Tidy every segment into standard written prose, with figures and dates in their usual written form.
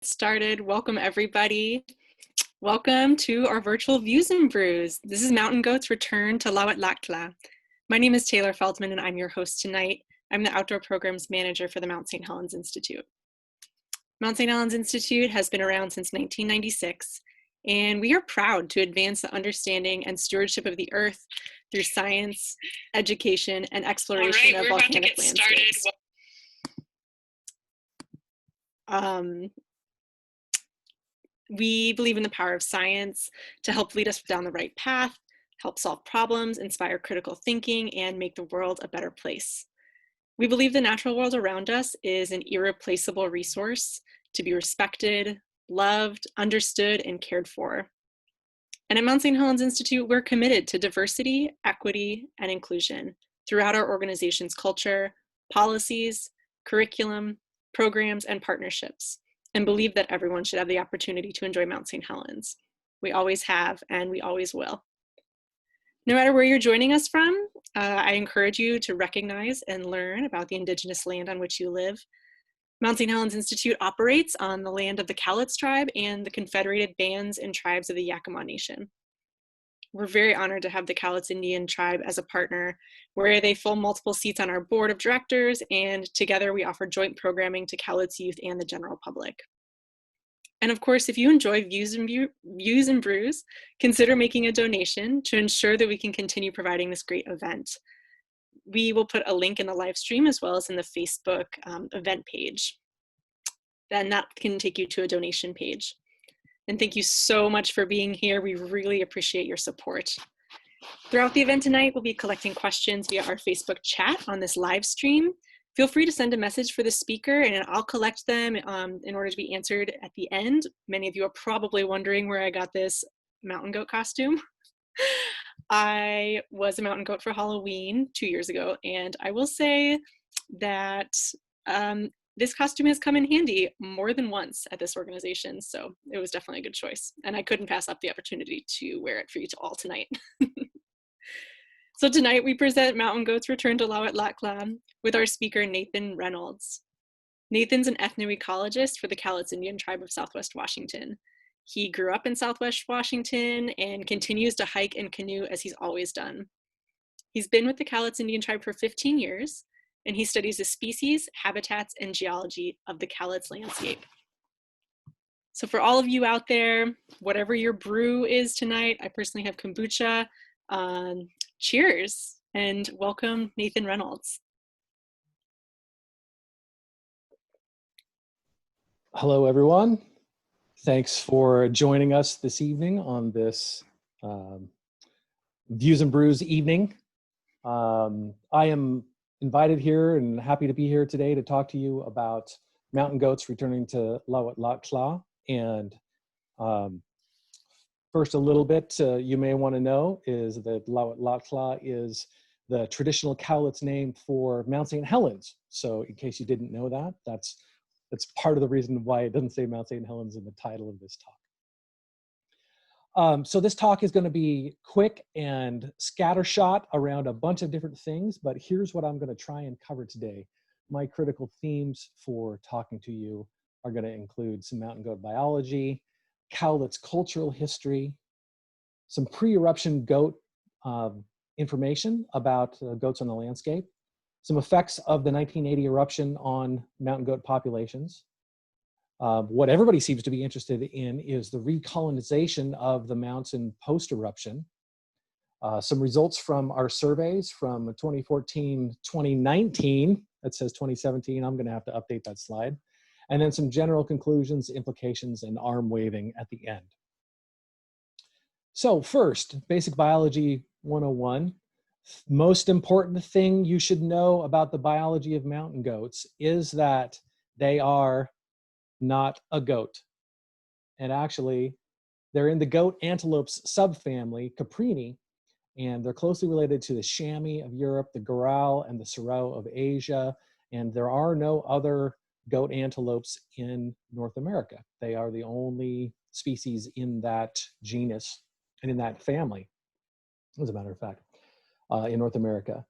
Started. Welcome everybody. Welcome to our virtual Views and Brews. This is Mountain Goat's return to Lawetlat'la. My name is Taylor Feldman and I'm your host tonight. I'm the Outdoor Programs Manager for the Mount St Helens Institute. Mount St Helens Institute has been around since 1996, and we are proud to advance the understanding and stewardship of the earth through science, education, and exploration of volcanic landscapes. We believe in the power of science to help lead us down the right path, help solve problems, inspire critical thinking, and make the world a better place. We believe the natural world around us is an irreplaceable resource to be respected, loved, understood, and cared for. And at Mount St. Helens Institute, we're committed to diversity, equity, and inclusion throughout our organization's culture, policies, curriculum, programs, and partnerships, and believe that everyone should have the opportunity to enjoy Mount St. Helens. We always have, and we always will. No matter where you're joining us from, I encourage you to recognize and learn about the Indigenous land on which you live. Mount St. Helens Institute operates on the land of the Cowlitz Tribe and the Confederated Bands and Tribes of the Yakima Nation. We're very honored to have the Cowlitz Indian Tribe as a partner, where they fill multiple seats on our board of directors, and together we offer joint programming to Cowlitz youth and the general public. And of course, if you enjoy Views and Brews, consider making a donation to ensure that we can continue providing this great event. We will put a link in the live stream as well as in the Facebook event page. Then that can take you to a donation page. And thank you so much for being here. We really appreciate your support. Throughout the event tonight, we'll be collecting questions via our Facebook chat on this live stream. Feel free to send a message for the speaker and I'll collect them in order to be answered at the end. Many of you are probably wondering where I got this mountain goat costume. I was a mountain goat for Halloween 2 years ago, and I will say that this costume has come in handy more than once at this organization, so it was definitely a good choice. And I couldn't pass up the opportunity to wear it for you all tonight. So tonight we present Mountain Goat's Return to Lawetlat'la with our speaker, Nathan Reynolds. Nathan's an ethno-ecologist for the Cowlitz Indian Tribe of Southwest Washington. He grew up in Southwest Washington and continues to hike and canoe as he's always done. He's been with the Cowlitz Indian Tribe for 15 years, and he studies the species, habitats, and geology of the Cowlitz landscape. So for all of you out there, whatever your brew is tonight, I personally have kombucha. Cheers, and welcome Nathan Reynolds. Hello, everyone. Thanks for joining us this evening on this Views and Brews evening. I am invited here and happy to be here today to talk to you about mountain goats returning to Lawetlat'la. And first, a little bit you may want to know is that Lawetlat'la is the traditional Cowlitz name for Mount St. Helens. So in case you didn't know that, that's part of the reason why it doesn't say Mount St. Helens in the title of this talk. So this talk is going to be quick and scattershot around a bunch of different things, but here's what I'm going to try and cover today. My critical themes for talking to you are going to include some mountain goat biology, Cowlitz cultural history, some pre-eruption goat information about goats on the landscape, some effects of the 1980 eruption on mountain goat populations. What everybody seems to be interested in is the recolonization of the mountain post-eruption. Some results from our surveys from 2014-2019. That says 2017. I'm going to have to update that slide. And then some general conclusions, implications, and arm waving at the end. So first, Basic Biology 101. Most important thing you should know about the biology of mountain goats is that they are not a goat. And actually, they're in the goat antelopes subfamily, Caprini, and they're closely related to the chamois of Europe, the goral, and the serow of Asia. And there are no other goat antelopes in North America. They are the only species in that genus and in that family, as a matter of fact, in North America.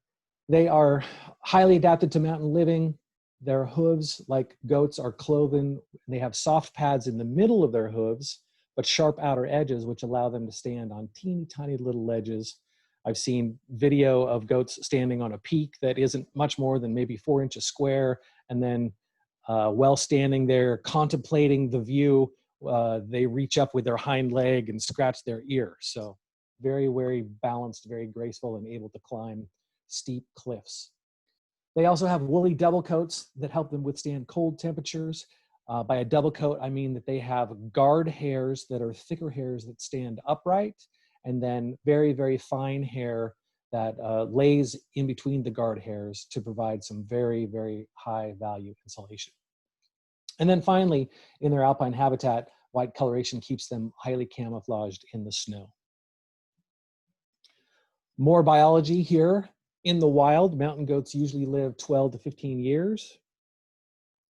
They are highly adapted to mountain living. Their hooves, like goats, are cloven. They have soft pads in the middle of their hooves, but sharp outer edges, which allow them to stand on teeny tiny little ledges. I've seen video of goats standing on a peak that isn't much more than maybe 4 inches square, and then while standing there contemplating the view, they reach up with their hind leg and scratch their ear. So very, very balanced, very graceful, and able to climb steep cliffs. They also have woolly double coats that help them withstand cold temperatures. By a double coat, I mean that they have guard hairs that are thicker hairs that stand upright, and then very, very fine hair that lays in between the guard hairs to provide some very, very high value insulation. And then finally, in their alpine habitat, white coloration keeps them highly camouflaged in the snow. More biology here. In the wild, mountain goats usually live 12 to 15 years.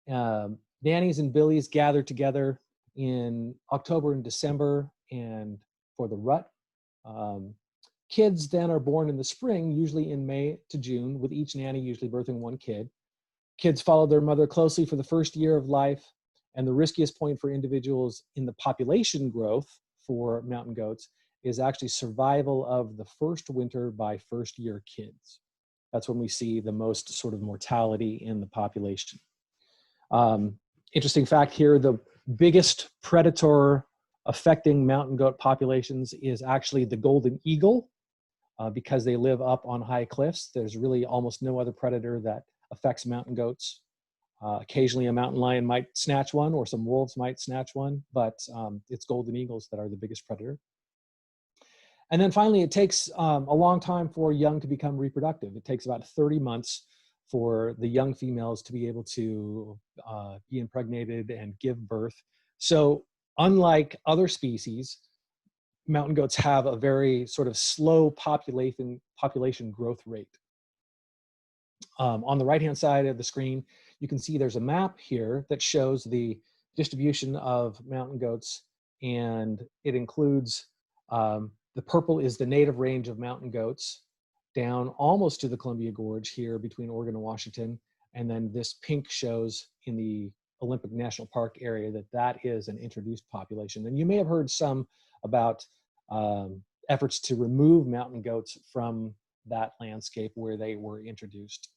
Nannies and billies gather together in October and December and for the rut. Kids then are born in the spring, usually in May to June, with each nanny usually birthing one kid. Kids follow their mother closely for the first year of life, and the riskiest point for individuals in the population growth for mountain goats is actually survival of the first winter by first year kids. That's when we see the most sort of mortality in the population. Interesting fact here, the biggest predator affecting mountain goat populations is actually the golden eagle, because they live up on high cliffs. There's really almost no other predator that affects mountain goats. Occasionally a mountain lion might snatch one, or some wolves might snatch one, but it's golden eagles that are the biggest predator. And then finally, it takes a long time for young to become reproductive. It takes about 30 months for the young females to be able to be impregnated and give birth. So unlike other species, mountain goats have a very sort of slow population growth rate. On the right-hand side of the screen, you can see there's a map here that shows the distribution of mountain goats, and it includes the purple is the native range of mountain goats down almost to the Columbia Gorge here between Oregon and Washington. And then this pink shows in the Olympic National Park area that is an introduced population. And you may have heard some about efforts to remove mountain goats from that landscape where they were introduced.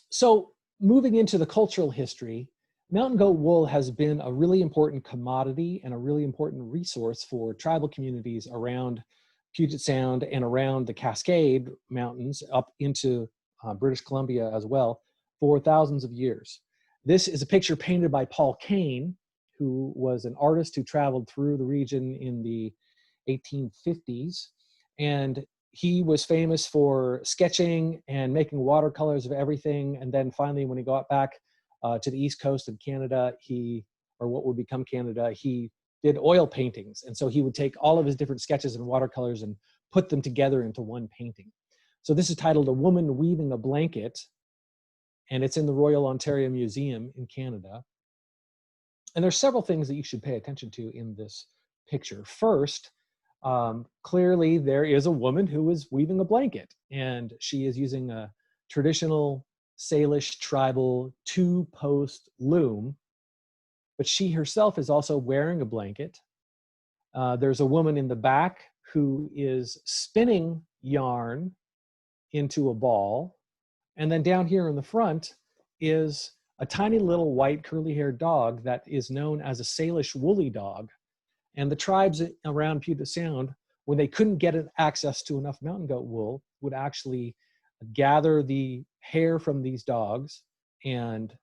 So moving into the cultural history, mountain goat wool has been a really important commodity and a really important resource for tribal communities around Puget Sound and around the Cascade Mountains up into British Columbia as well for thousands of years. This is a picture painted by Paul Kane, who was an artist who traveled through the region in the 1850s. And he was famous for sketching and making watercolors of everything. And then finally, when he got back to the East Coast of Canada, or what would become Canada, he did oil paintings. And so he would take all of his different sketches and watercolors and put them together into one painting. So this is titled A Woman Weaving a Blanket, and it's in the Royal Ontario Museum in Canada. And there's several things that you should pay attention to in this picture. First, clearly there is a woman who is weaving a blanket, and she is using a traditional Salish tribal 2-post loom, but she herself is also wearing a blanket. There's a woman in the back who is spinning yarn into a ball. And then down here in the front is a tiny little white curly-haired dog that is known as a Salish woolly dog. And the tribes around Puget Sound, when they couldn't get access to enough mountain goat wool, would actually gather the hair from these dogs and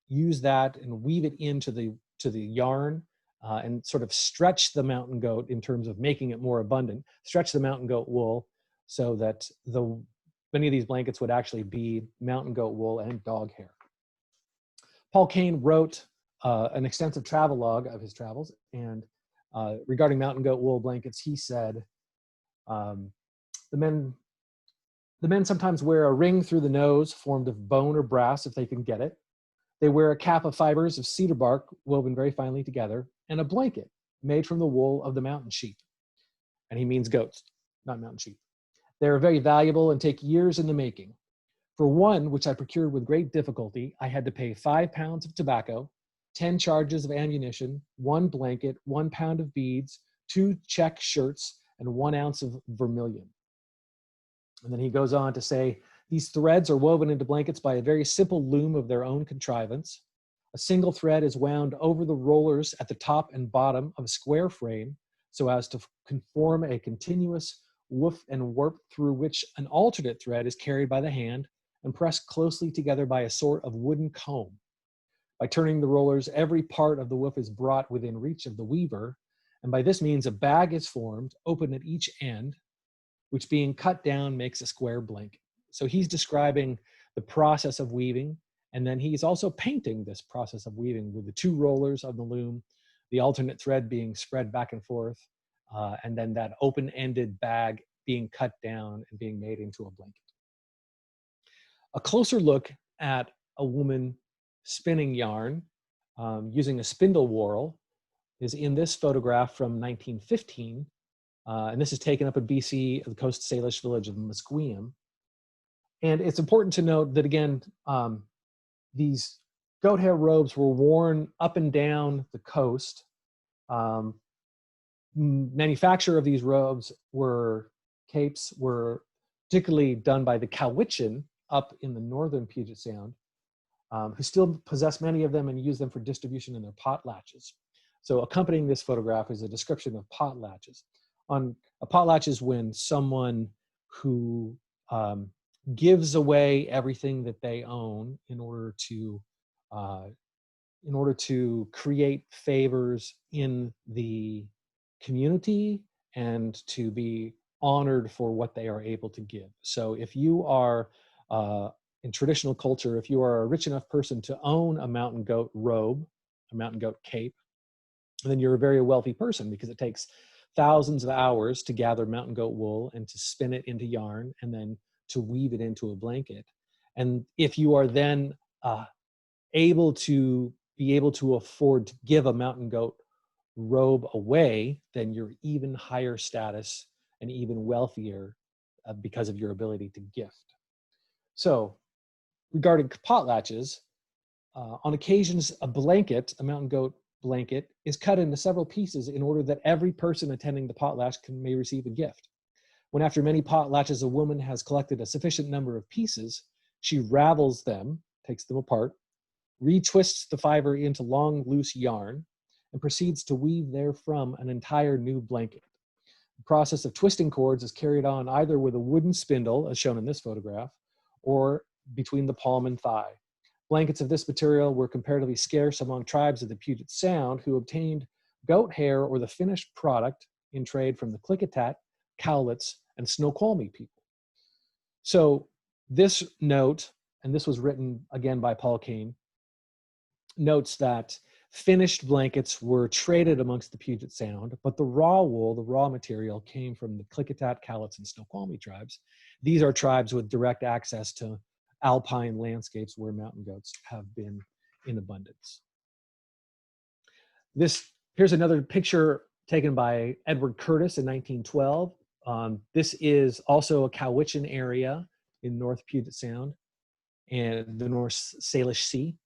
use that and weave it into the yarn and sort of stretch the mountain goat in terms of making it more abundant, stretch the mountain goat wool so that many of these blankets would actually be mountain goat wool and dog hair. Paul Kane wrote an extensive travelogue of his travels, and regarding mountain goat wool blankets, he said, the men sometimes wear a ring through the nose formed of bone or brass if they can get it. They wear a cap of fibers of cedar bark woven very finely together, and a blanket made from the wool of the mountain sheep. And he means goats, not mountain sheep. They are very valuable and take years in the making. For one, which I procured with great difficulty, I had to pay 5 pounds of tobacco, 10 charges of ammunition, 1 blanket, 1 pound of beads, 2 check shirts, and 1 ounce of vermilion. And then he goes on to say, these threads are woven into blankets by a very simple loom of their own contrivance. A single thread is wound over the rollers at the top and bottom of a square frame so as to conform a continuous woof and warp through which an alternate thread is carried by the hand and pressed closely together by a sort of wooden comb. By turning the rollers, every part of the woof is brought within reach of the weaver, and by this means a bag is formed, open at each end, which being cut down makes a square blanket. So he's describing the process of weaving, and then he's also painting this process of weaving with the 2 rollers of the loom, the alternate thread being spread back and forth, and then that open-ended bag being cut down and being made into a blanket. A closer look at a woman spinning yarn using a spindle whorl is in this photograph from 1915, and this is taken up in BC, the coast Salish village of Musqueam. And it's important to note that, again, these goat hair robes were worn up and down the coast. Manufacture of these robes capes were particularly done by the Cowlitz up in the northern Puget Sound, who still possess many of them and use them for distribution in their potlatches. So accompanying this photograph is a description of potlatches. On a potlatch is when someone who gives away everything that they own in order to create favors in the community and to be honored for what they are able to give. So if you are in traditional culture, if you are a rich enough person to own a mountain goat robe, a mountain goat cape, then you're a very wealthy person, because it takes thousands of hours to gather mountain goat wool and to spin it into yarn and then to weave it into a blanket. And if you are then able to afford to give a mountain goat robe away, then you're even higher status and even wealthier because of your ability to gift. So regarding potlatches, on occasions, a mountain goat blanket, is cut into several pieces in order that every person attending the potlatch may receive a gift. When after many potlatches, a woman has collected a sufficient number of pieces, she ravels them, takes them apart, retwists the fiber into long, loose yarn, and proceeds to weave therefrom an entire new blanket. The process of twisting cords is carried on either with a wooden spindle, as shown in this photograph, or between the palm and thigh. Blankets of this material were comparatively scarce among tribes of the Puget Sound, who obtained goat hair or the finished product in trade from the Klickitat, Cowlitz, and Snoqualmie people. So this note, and this was written again by Paul Kane, notes that finished blankets were traded amongst the Puget Sound, but the raw wool, the raw material, came from the Klickitat, Cowlitz, and Snoqualmie tribes. These are tribes with direct access to alpine landscapes where mountain goats have been in abundance. Here's another picture taken by Edward Curtis in 1912. This is also a Cowichan area in North Puget Sound and the North Salish Sea,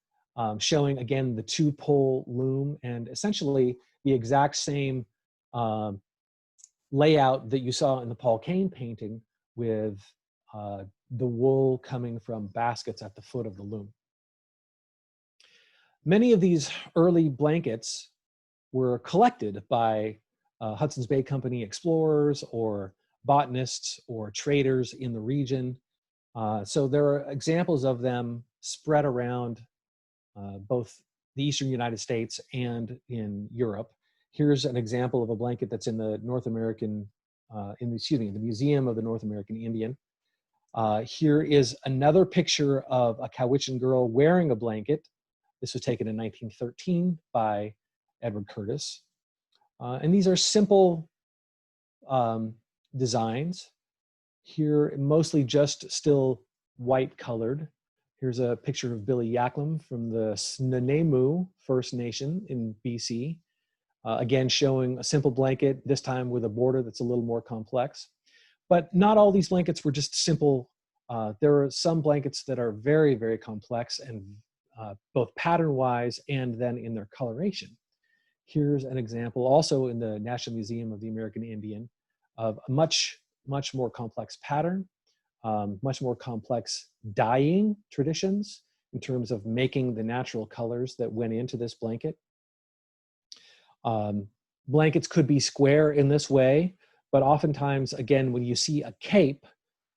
showing again the 2-pole loom and essentially the exact same layout that you saw in the Paul Kane painting, with the wool coming from baskets at the foot of the loom. Many of these early blankets were collected by Hudson's Bay Company explorers or botanists or traders in the region. So there are examples of them spread around both the eastern United States and in Europe. Here's an example of a blanket that's in the the Museum of the North American Indian. Here is another picture of a Cowichan girl wearing a blanket. This was taken in 1913 by Edward Curtis. And these are simple designs. Here, mostly just still white colored. Here's a picture of Billy Yaklam from the Snuneymuxw First Nation in BC. Again, showing a simple blanket, this time with a border that's a little more complex. But not all these blankets were just simple. There are some blankets that are very, very complex and both pattern-wise and then in their coloration. Here's an example also in the National Museum of the American Indian of a much more complex pattern, much more complex dyeing traditions in terms of making the natural colors that went into this blanket. Blankets could be square in this way, but oftentimes, again, when you see a cape,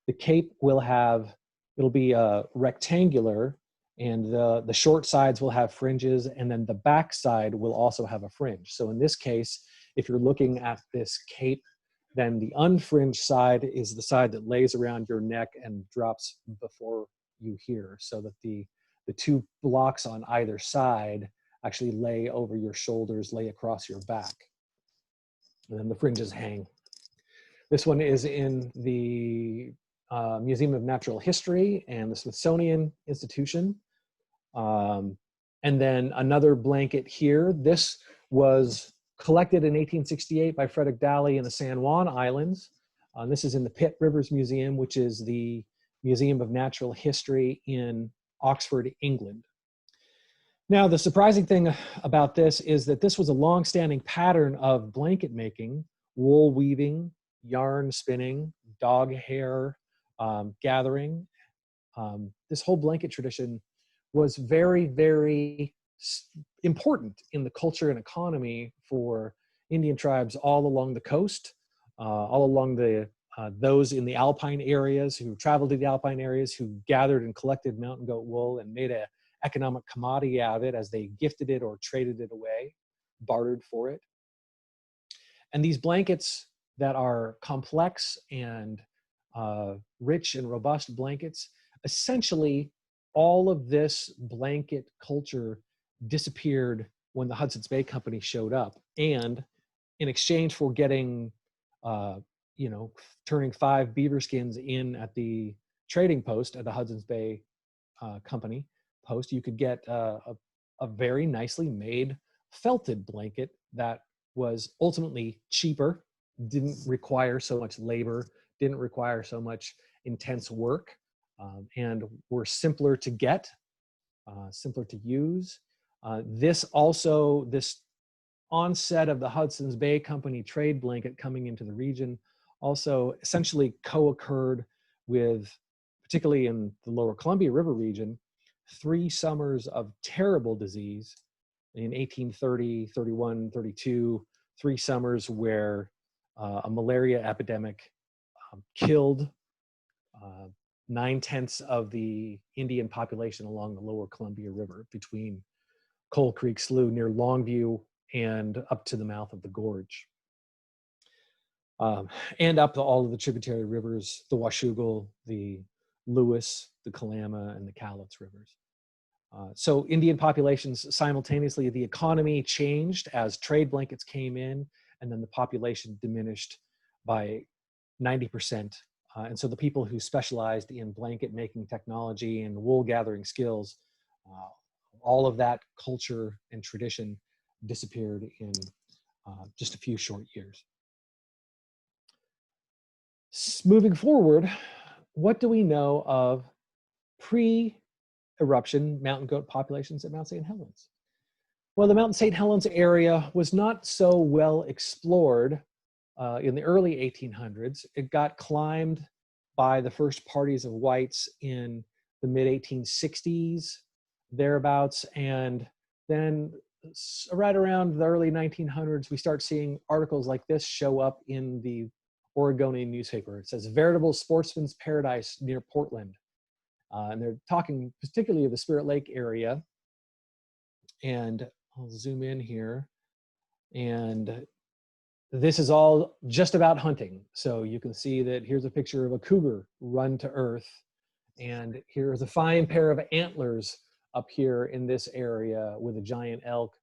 the cape will have, it'll be rectangular, and the short sides will have fringes, and then the back side will also have a fringe. So in this case, if you're looking at this cape, then the unfringed side is the side that lays around your neck and drops before you here, so that the two blocks on either side actually lay over your shoulders, lay across your back. And then the fringes hang. This one is in the Museum of Natural History and the Smithsonian Institution. And then another blanket here. This was collected in 1868 by Frederick Dally in the San Juan Islands. This is in the Pitt Rivers Museum, which is the Museum of Natural History in Oxford, England. Now, the surprising thing about this is that this was a long-standing pattern of blanket making, wool weaving, yarn spinning, dog hair gathering. This whole blanket tradition was very, very important in the culture and economy for Indian tribes all along the coast, all along the those in the alpine areas who traveled to the alpine areas, who gathered and collected mountain goat wool and made an economic commodity out of it as they gifted it or traded it away, bartered for it. And these blankets that are complex and rich and robust blankets, essentially all of this blanket culture disappeared when the Hudson's Bay Company showed up. And in exchange for getting, turning 5 beaver skins in at the trading post at the Hudson's Bay Company post, you could get a very nicely made felted blanket that was ultimately cheaper, didn't require so much labor, didn't require so much intense work, and were simpler to get, simpler to use. This onset of the Hudson's Bay Company trade blanket coming into the region also essentially co-occurred with, particularly in the lower Columbia River region, 3 summers of terrible disease in 1830, 31, 32, 3 summers where a malaria epidemic killed 9/10 of the Indian population along the lower Columbia River between Coal Creek Slough near Longview and up to the mouth of the gorge. And up to all of the tributary rivers, the Washougal, the Lewis, the Kalama, and the Cowlitz rivers. So Indian populations simultaneously, the economy changed as trade blankets came in, and then the population diminished by 90%. And so the people who specialized in blanket making technology and wool gathering skills, all of that culture and tradition disappeared in just a few short years. Moving forward, what do we know of pre-eruption mountain goat populations at Mount St. Helens? Well, the Mount St. Helens area was not so well explored in the early 1800s. It got climbed by the first parties of whites in the mid-1860s, thereabouts, and then right around the early 1900s, we start seeing articles like this show up in the Oregonian newspaper. It says, "Veritable sportsman's paradise near Portland." And they're talking particularly of the Spirit Lake area. And I'll zoom in here. And this is all just about hunting. So you can see that here's a picture of a cougar run to earth. And here's a fine pair of antlers up here in this area with a giant elk.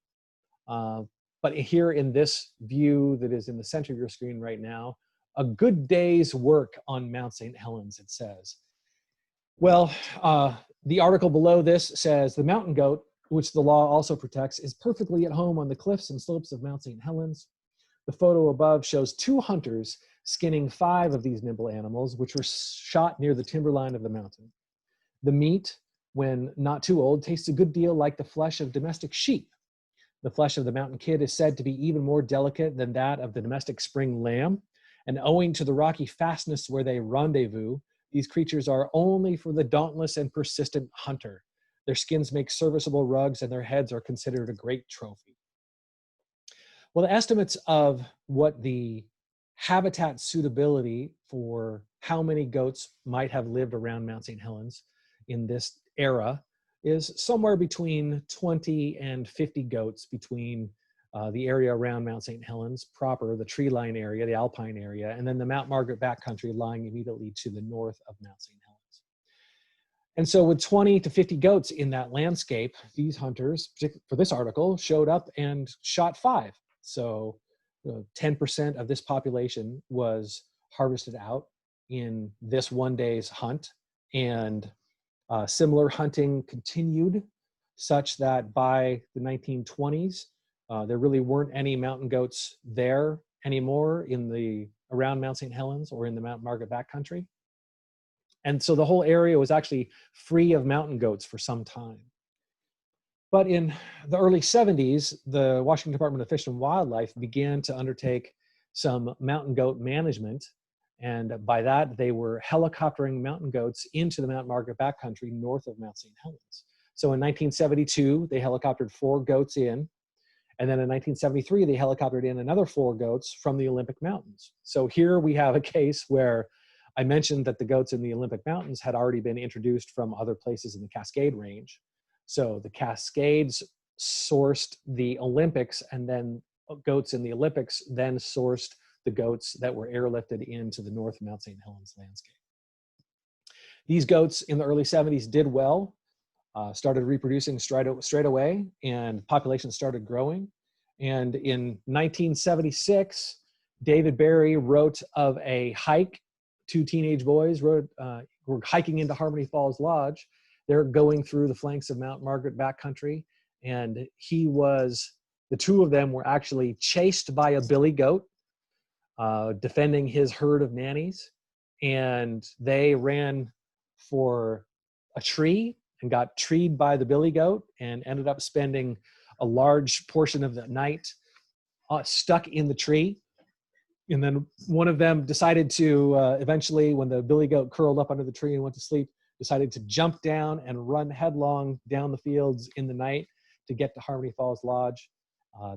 But here in this view that is in the center of your screen right now, a good day's work on Mount St. Helens, it says. Well, the article below this says, "The mountain goat, which the law also protects, is perfectly at home on the cliffs and slopes of Mount St. Helens." The photo above shows 2 hunters skinning 5 of these nimble animals, which were shot near the timberline of the mountain. The meat, when not too old, tastes a good deal like the flesh of domestic sheep. The flesh of the mountain kid is said to be even more delicate than that of the domestic spring lamb, and owing to the rocky fastness where they rendezvous, these creatures are only for the dauntless and persistent hunter. Their skins make serviceable rugs, and their heads are considered a great trophy. Well, the estimates of what the habitat suitability for how many goats might have lived around Mount St. Helens in this era is somewhere between 20 and 50 goats between the area around Mount St. Helens proper, the tree line area, the alpine area, and then the Mount Margaret backcountry lying immediately to the north of Mount St. Helens. And so with 20 to 50 goats in that landscape, these hunters, for this article, showed up and shot 5. So 10% of this population was harvested out in this one day's hunt, and similar hunting continued such that by the 1920s, there really weren't any mountain goats there anymore around Mount St. Helens or in the Mount Margaret backcountry. And so the whole area was actually free of mountain goats for some time. But in the early 70s, the Washington Department of Fish and Wildlife began to undertake some mountain goat management. And by that, they were helicoptering mountain goats into the Mount Margaret backcountry north of Mount St. Helens. So in 1972, they helicoptered 4 goats in. And then in 1973, they helicoptered in another 4 goats from the Olympic Mountains. So here we have a case where I mentioned that the goats in the Olympic Mountains had already been introduced from other places in the Cascade Range. So the Cascades sourced the Olympics, and then goats in the Olympics then sourced the goats that were airlifted into the north Mount St. Helens landscape. These goats in the early 70s did well, started reproducing straight away, and population started growing. And in 1976, David Barry wrote of a hike. 2 teenage boys were hiking into Harmony Falls Lodge. They're going through the flanks of Mount Margaret backcountry, and the 2 of them were actually chased by a billy goat, defending his herd of nannies, and they ran for a tree and got treed by the billy goat and ended up spending a large portion of the night stuck in the tree. And then one of them decided to eventually, when the billy goat curled up under the tree and went to sleep, decided to jump down and run headlong down the fields in the night to get to Harmony Falls Lodge.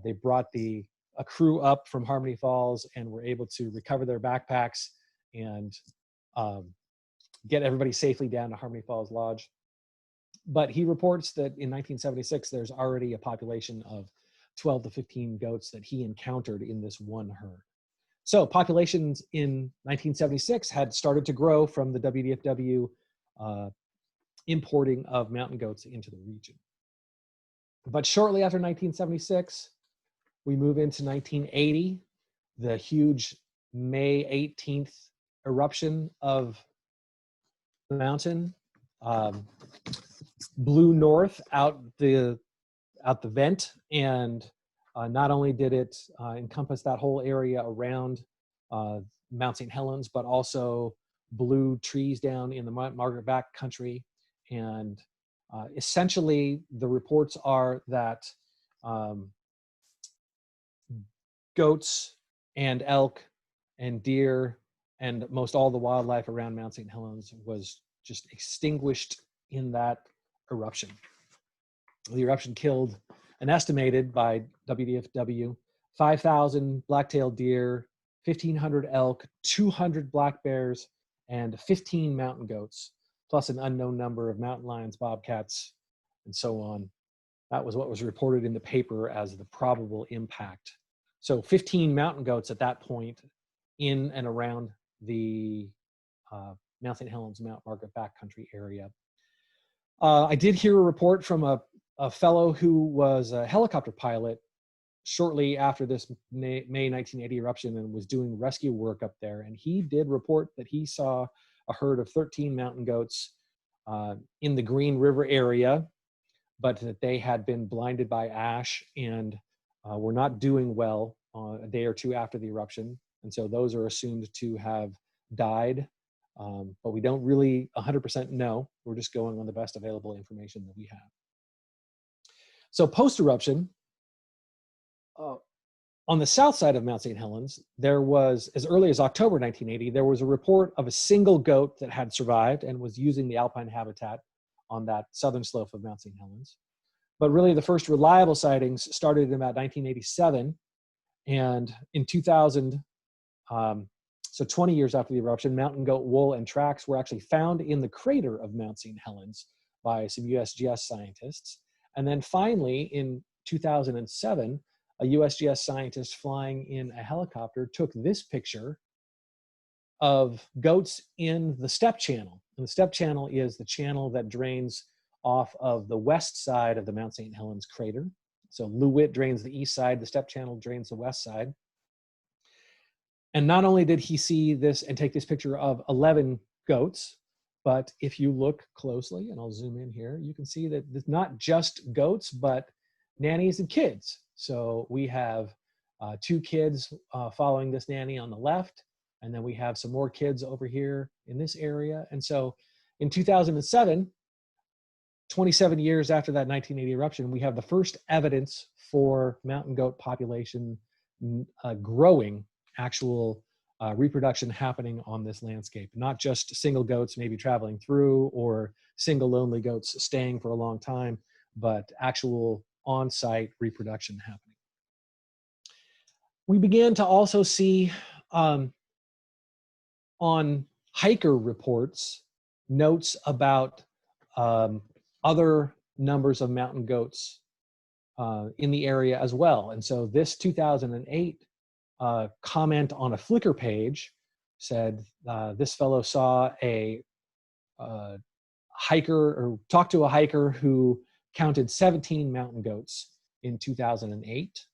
They brought a crew up from Harmony Falls and were able to recover their backpacks and get everybody safely down to Harmony Falls Lodge. But he reports that in 1976, there's already a population of 12 to 15 goats that he encountered in this one herd. So populations in 1976 had started to grow from the WDFW importing of mountain goats into the region. But shortly after 1976, we move into 1980, the huge May 18th eruption of the mountain blew north out the vent, and not only did it encompass that whole area around Mount St. Helens, but also blew trees down in the Mount Margaret backcountry. And essentially, the reports are that goats and elk and deer and most all the wildlife around Mount St. Helens was just extinguished in that eruption. The eruption killed an estimated, by WDFW, 5,000 black-tailed deer, 1,500 elk, 200 black bears, and 15 mountain goats, plus an unknown number of mountain lions, bobcats, and so on. That was what was reported in the paper as the probable impact. So 15 mountain goats at that point in and around the Mount St. Helens, Mount Margaret backcountry area. I did hear a report from a fellow who was a helicopter pilot shortly after this May 1980 eruption and was doing rescue work up there. And he did report that he saw a herd of 13 mountain goats in the Green River area, but that they had been blinded by ash and were not doing well a day or 2 after the eruption. And so those are assumed to have died, but we don't really 100% know. We're just going on the best available information that we have. So post-eruption, on the south side of Mount St. Helens, there was, as early as October 1980, there was a report of a single goat that had survived and was using the alpine habitat on that southern slope of Mount St. Helens. But really the first reliable sightings started in about 1987. And in 2000, so 20 years after the eruption, mountain goat wool and tracks were actually found in the crater of Mount St. Helens by some USGS scientists. And then finally, in 2007, a USGS scientist flying in a helicopter took this picture of goats in the steppe channel. And the steppe channel is the channel that drains off of the west side of the Mount St. Helens crater. So Lewit drains the east side, the steppe channel drains the west side. And not only did he see this and take this picture of 11 goats, but if you look closely, and I'll zoom in here, you can see that it's not just goats, but nannies and kids. So we have 2 kids following this nanny on the left, and then we have some more kids over here in this area. And so in 2007, 27 years after that 1980 eruption, we have the first evidence for mountain goat population growing, actual reproduction happening on this landscape, not just single goats maybe traveling through or single lonely goats staying for a long time, but actual on-site reproduction happening. We began to also see on hiker reports notes about other numbers of mountain goats in the area as well. And so this 2008 comment on a Flickr page said this fellow saw a hiker, or talked to a hiker who counted 17 mountain goats in 2008.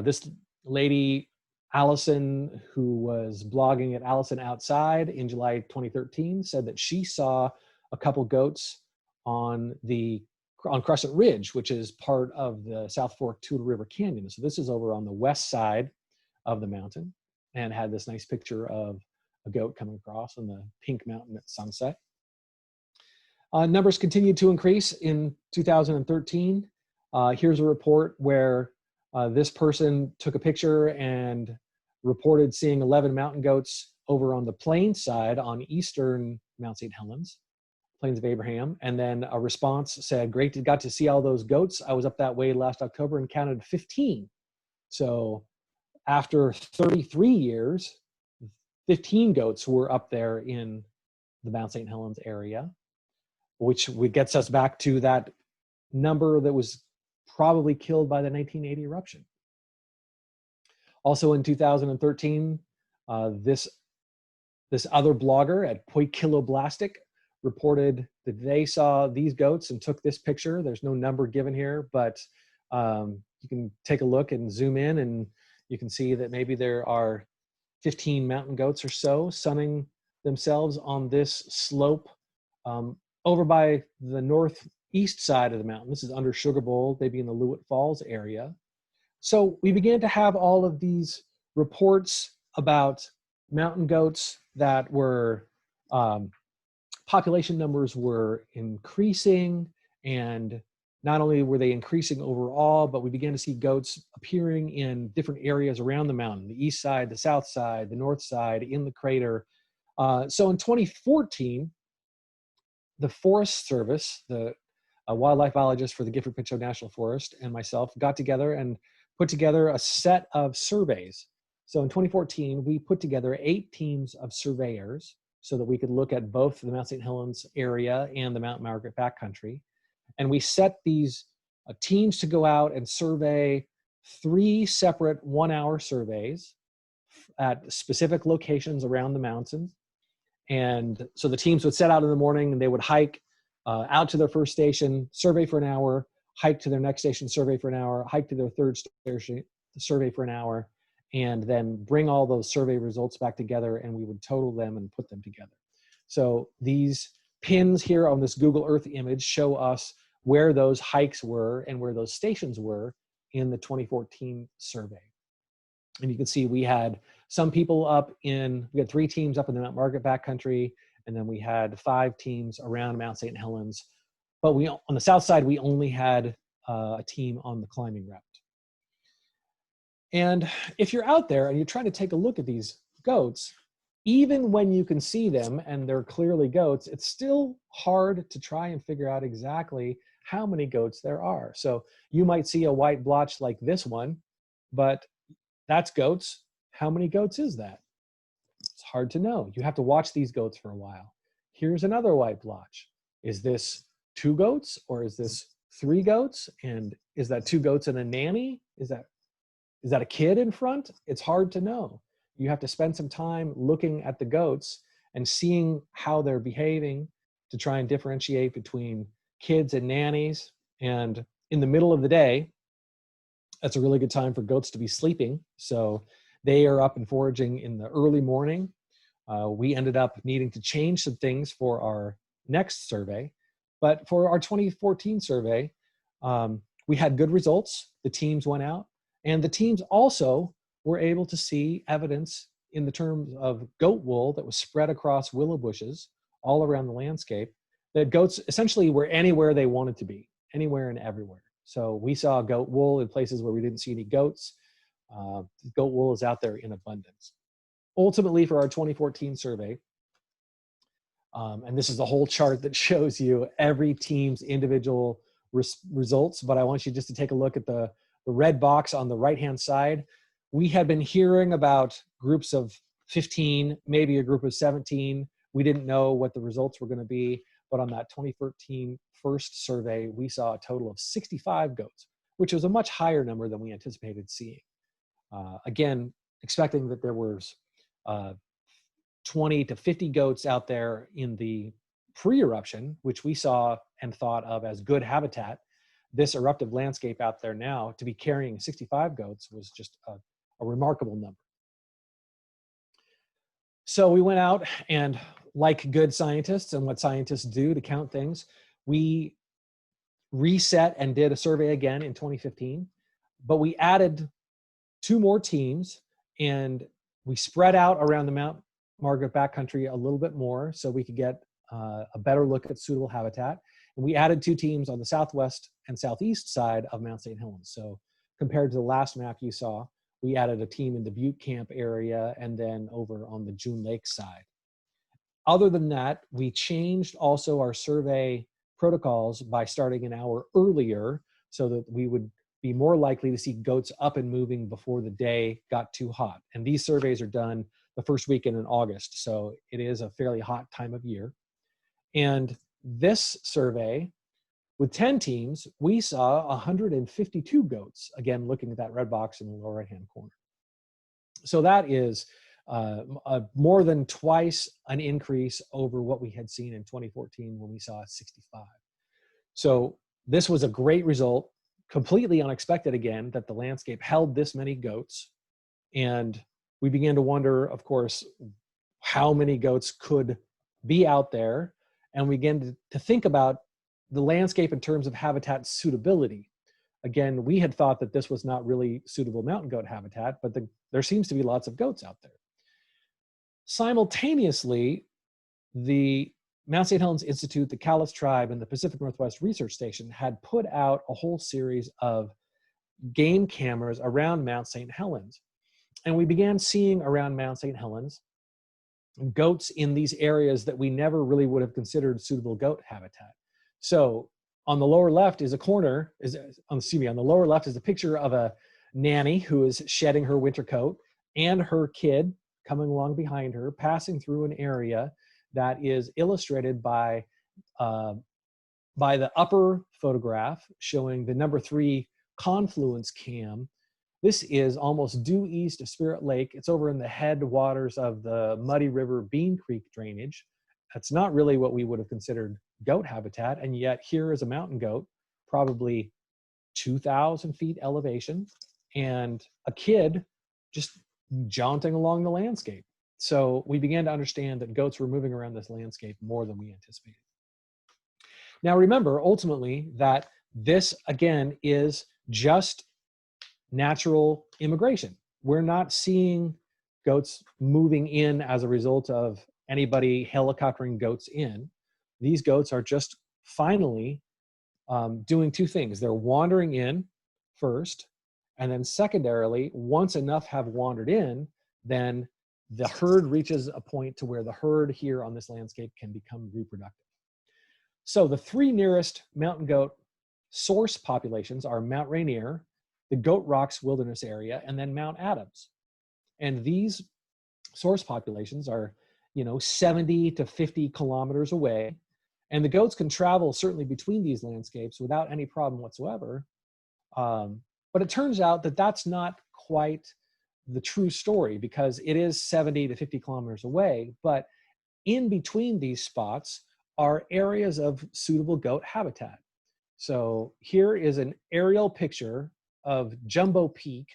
This lady, Allison, who was blogging at Allison Outside in July 2013, said that she saw a couple goats on Crescent Ridge, which is part of the South Fork Toutle River Canyon. So this is over on the west side of the mountain, and had this nice picture of a goat coming across on the pink mountain at sunset. Numbers continued to increase in 2013. Here's a report where this person took a picture and reported seeing 11 mountain goats over on the plains side on eastern Mount St. Helens, Plains of Abraham. And then a response said, great, got to see all those goats. I was up that way last October and counted 15. So after 33 years, 15 goats were up there in the Mount St. Helens area, which gets us back to that number that was probably killed by the 1980 eruption. Also in 2013, this other blogger at Poikiloblastic reported that they saw these goats and took this picture. There's no number given here, but you can take a look and zoom in, and you can see that maybe there are 15 mountain goats or so sunning themselves on this slope over by the northeast side of the mountain. This is under Sugar Bowl, maybe in the Lewit Falls area. So we began to have all of these reports about mountain goats that were, population numbers were increasing, and not only were they increasing overall, but we began to see goats appearing in different areas around the mountain, the east side, the south side, the north side, in the crater. So in 2014, the Forest Service, the wildlife biologist for the Gifford Pinchot National Forest, and myself got together and put together a set of surveys. So in 2014, we put together 8 teams of surveyors so that we could look at both the Mount St. Helens area and the Mount Margaret backcountry. And we set these teams to go out and survey 3 separate 1-hour surveys at specific locations around the mountain. And so the teams would set out in the morning and they would hike out to their first station, survey for an hour, hike to their next station, survey for an hour, hike to their third station, survey for an hour, and then bring all those survey results back together, and we would total them and put them together. So these pins here on this Google Earth image show us where those hikes were and where those stations were in the 2014 survey. And you can see we had some people we had 3 teams up in the Mount Margaret backcountry, and then we had 5 teams around Mount St. Helens. But on the south side, we only had a team on the climbing route. And if you're out there and you're trying to take a look at these goats, even when you can see them and they're clearly goats, it's still hard to try and figure out exactly how many goats there are. So you might see a white blotch like this one, but that's goats. How many goats is that? It's hard to know. You have to watch these goats for a while. Here's another white blotch. Is this 2 goats or is this 3 goats? And is that 2 goats and a nanny? Is that a kid in front? It's hard to know. You have to spend some time looking at the goats and seeing how they're behaving to try and differentiate between kids and nannies. And in the middle of the day, that's a really good time for goats to be sleeping. So they are up and foraging in the early morning. We ended up needing to change some things for our next survey. But for our 2014 survey, we had good results. The teams went out, and the teams also were able to see evidence in the terms of goat wool that was spread across willow bushes all around the landscape, that goats essentially were anywhere they wanted to be, anywhere and everywhere. So we saw goat wool in places where we didn't see any goats. Goat wool is out there in abundance. Ultimately, for our 2014 survey, and this is the whole chart that shows you every team's individual results, but I want you just to take a look at the red box on the right-hand side. We had been hearing about groups of 15, maybe a group of 17. We didn't know what the results were going to be, but on that 2013 first survey, we saw a total of 65 goats, which was a much higher number than we anticipated seeing. Again, expecting that there was 20 to 50 goats out there in the pre-eruption, which we saw and thought of as good habitat. This eruptive landscape out there now, to be carrying 65 goats was just a remarkable number. So we went out and, like good scientists and what scientists do to count things, we reset and did a survey again in 2015, but we added 2 more teams and we spread out around the Mount Margaret backcountry a little bit more so we could get a better look at suitable habitat. And we added 2 teams on the southwest and southeast side of Mount St. Helens. So compared to the last map you saw, we added a team in the Butte Camp area and then over on the June Lake side. Other than that, we changed also our survey protocols by starting an hour earlier so that we would be more likely to see goats up and moving before the day got too hot. And these surveys are done the first weekend in August, so it is a fairly hot time of year. And this survey, with 10 teams, we saw 152 goats, again, looking at that red box in the lower right-hand corner. So that is more than twice an increase over what we had seen in 2014 when we saw 65. So this was a great result, completely unexpected again, that the landscape held this many goats. And we began to wonder, of course, how many goats could be out there. And we began to think about the landscape in terms of habitat suitability. Again, we had thought that this was not really suitable mountain goat habitat, but there seems to be lots of goats out there. Simultaneously, the Mount St. Helens Institute, the Cowlitz Tribe, and the Pacific Northwest Research Station had put out a whole series of game cameras around Mount St. Helens. And we began seeing around Mount St. Helens goats in these areas that we never really would have considered suitable goat habitat. So on the lower left is on the lower left is a picture of a nanny who is shedding her winter coat and her kid coming along behind her, passing through an area that is illustrated by the upper photograph showing the number 3 confluence cam. This is almost due east of Spirit Lake. It's over in the headwaters of the Muddy River Bean Creek drainage. That's not really what we would have considered goat habitat, and yet here is a mountain goat, probably 2,000 feet elevation, and a kid just jaunting along the landscape. So we began to understand that goats were moving around this landscape more than we anticipated. Now remember, ultimately, that this, again, is just natural immigration. we're not seeing goats moving in as a result of anybody helicoptering goats in. These goats are just finally doing two things. They're wandering in first, and then secondarily, once enough have wandered in, then the herd reaches a point to where the herd here on this landscape can become reproductive. So the three nearest mountain goat source populations are Mount Rainier, the Goat Rocks Wilderness Area, and then Mount Adams. And these source populations are, 70 to 50 kilometers away. And the goats can travel certainly between these landscapes without any problem whatsoever. But it turns out that that's not quite the true story, because it is 70 to 50 kilometers away. But in between these spots are areas of suitable goat habitat. So here is an aerial picture of Jumbo Peak,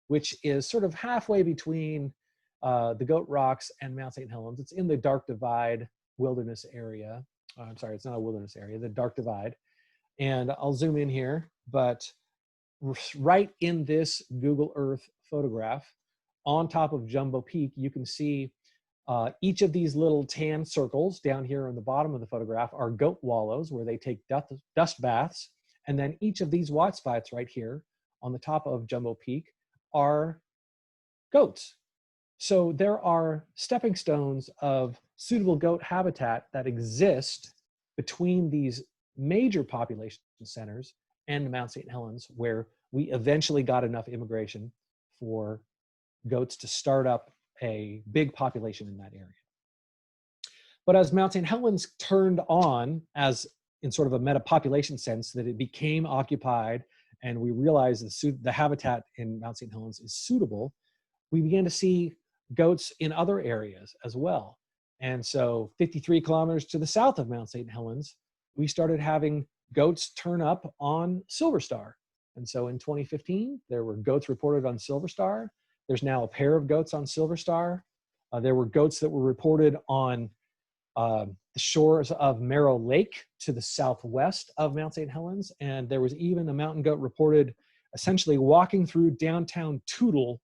which is sort of halfway between the Goat Rocks and Mount St. Helens. It's in the Dark Divide wilderness area. I'm sorry, it's not a wilderness area, the Dark Divide. And I'll zoom in here, but right in this Google Earth photograph, on top of Jumbo Peak, you can see each of these little tan circles down here on the bottom of the photograph are goat wallows, where they take dust baths. And then each of these white spots right here on the top of Jumbo Peak are goats. So there are stepping stones of suitable goat habitat that exist between these major population centers and Mount St. Helens, where we eventually got enough immigration for goats to start up a big population in that area. But as Mount St. Helens turned on, as in sort of a meta-population sense, that it became occupied and we realized the habitat in Mount St. Helens is suitable, we began to see goats in other areas as well. And so 53 kilometers to the south of Mount St. Helens, we started having goats turn up on Silver Star. And so in 2015, there were goats reported on Silver Star. There's now a pair of goats on Silver Star. There were goats that were reported on the shores of Merrill Lake to the southwest of Mount St. Helens. And there was even a mountain goat reported essentially walking through downtown Toutle.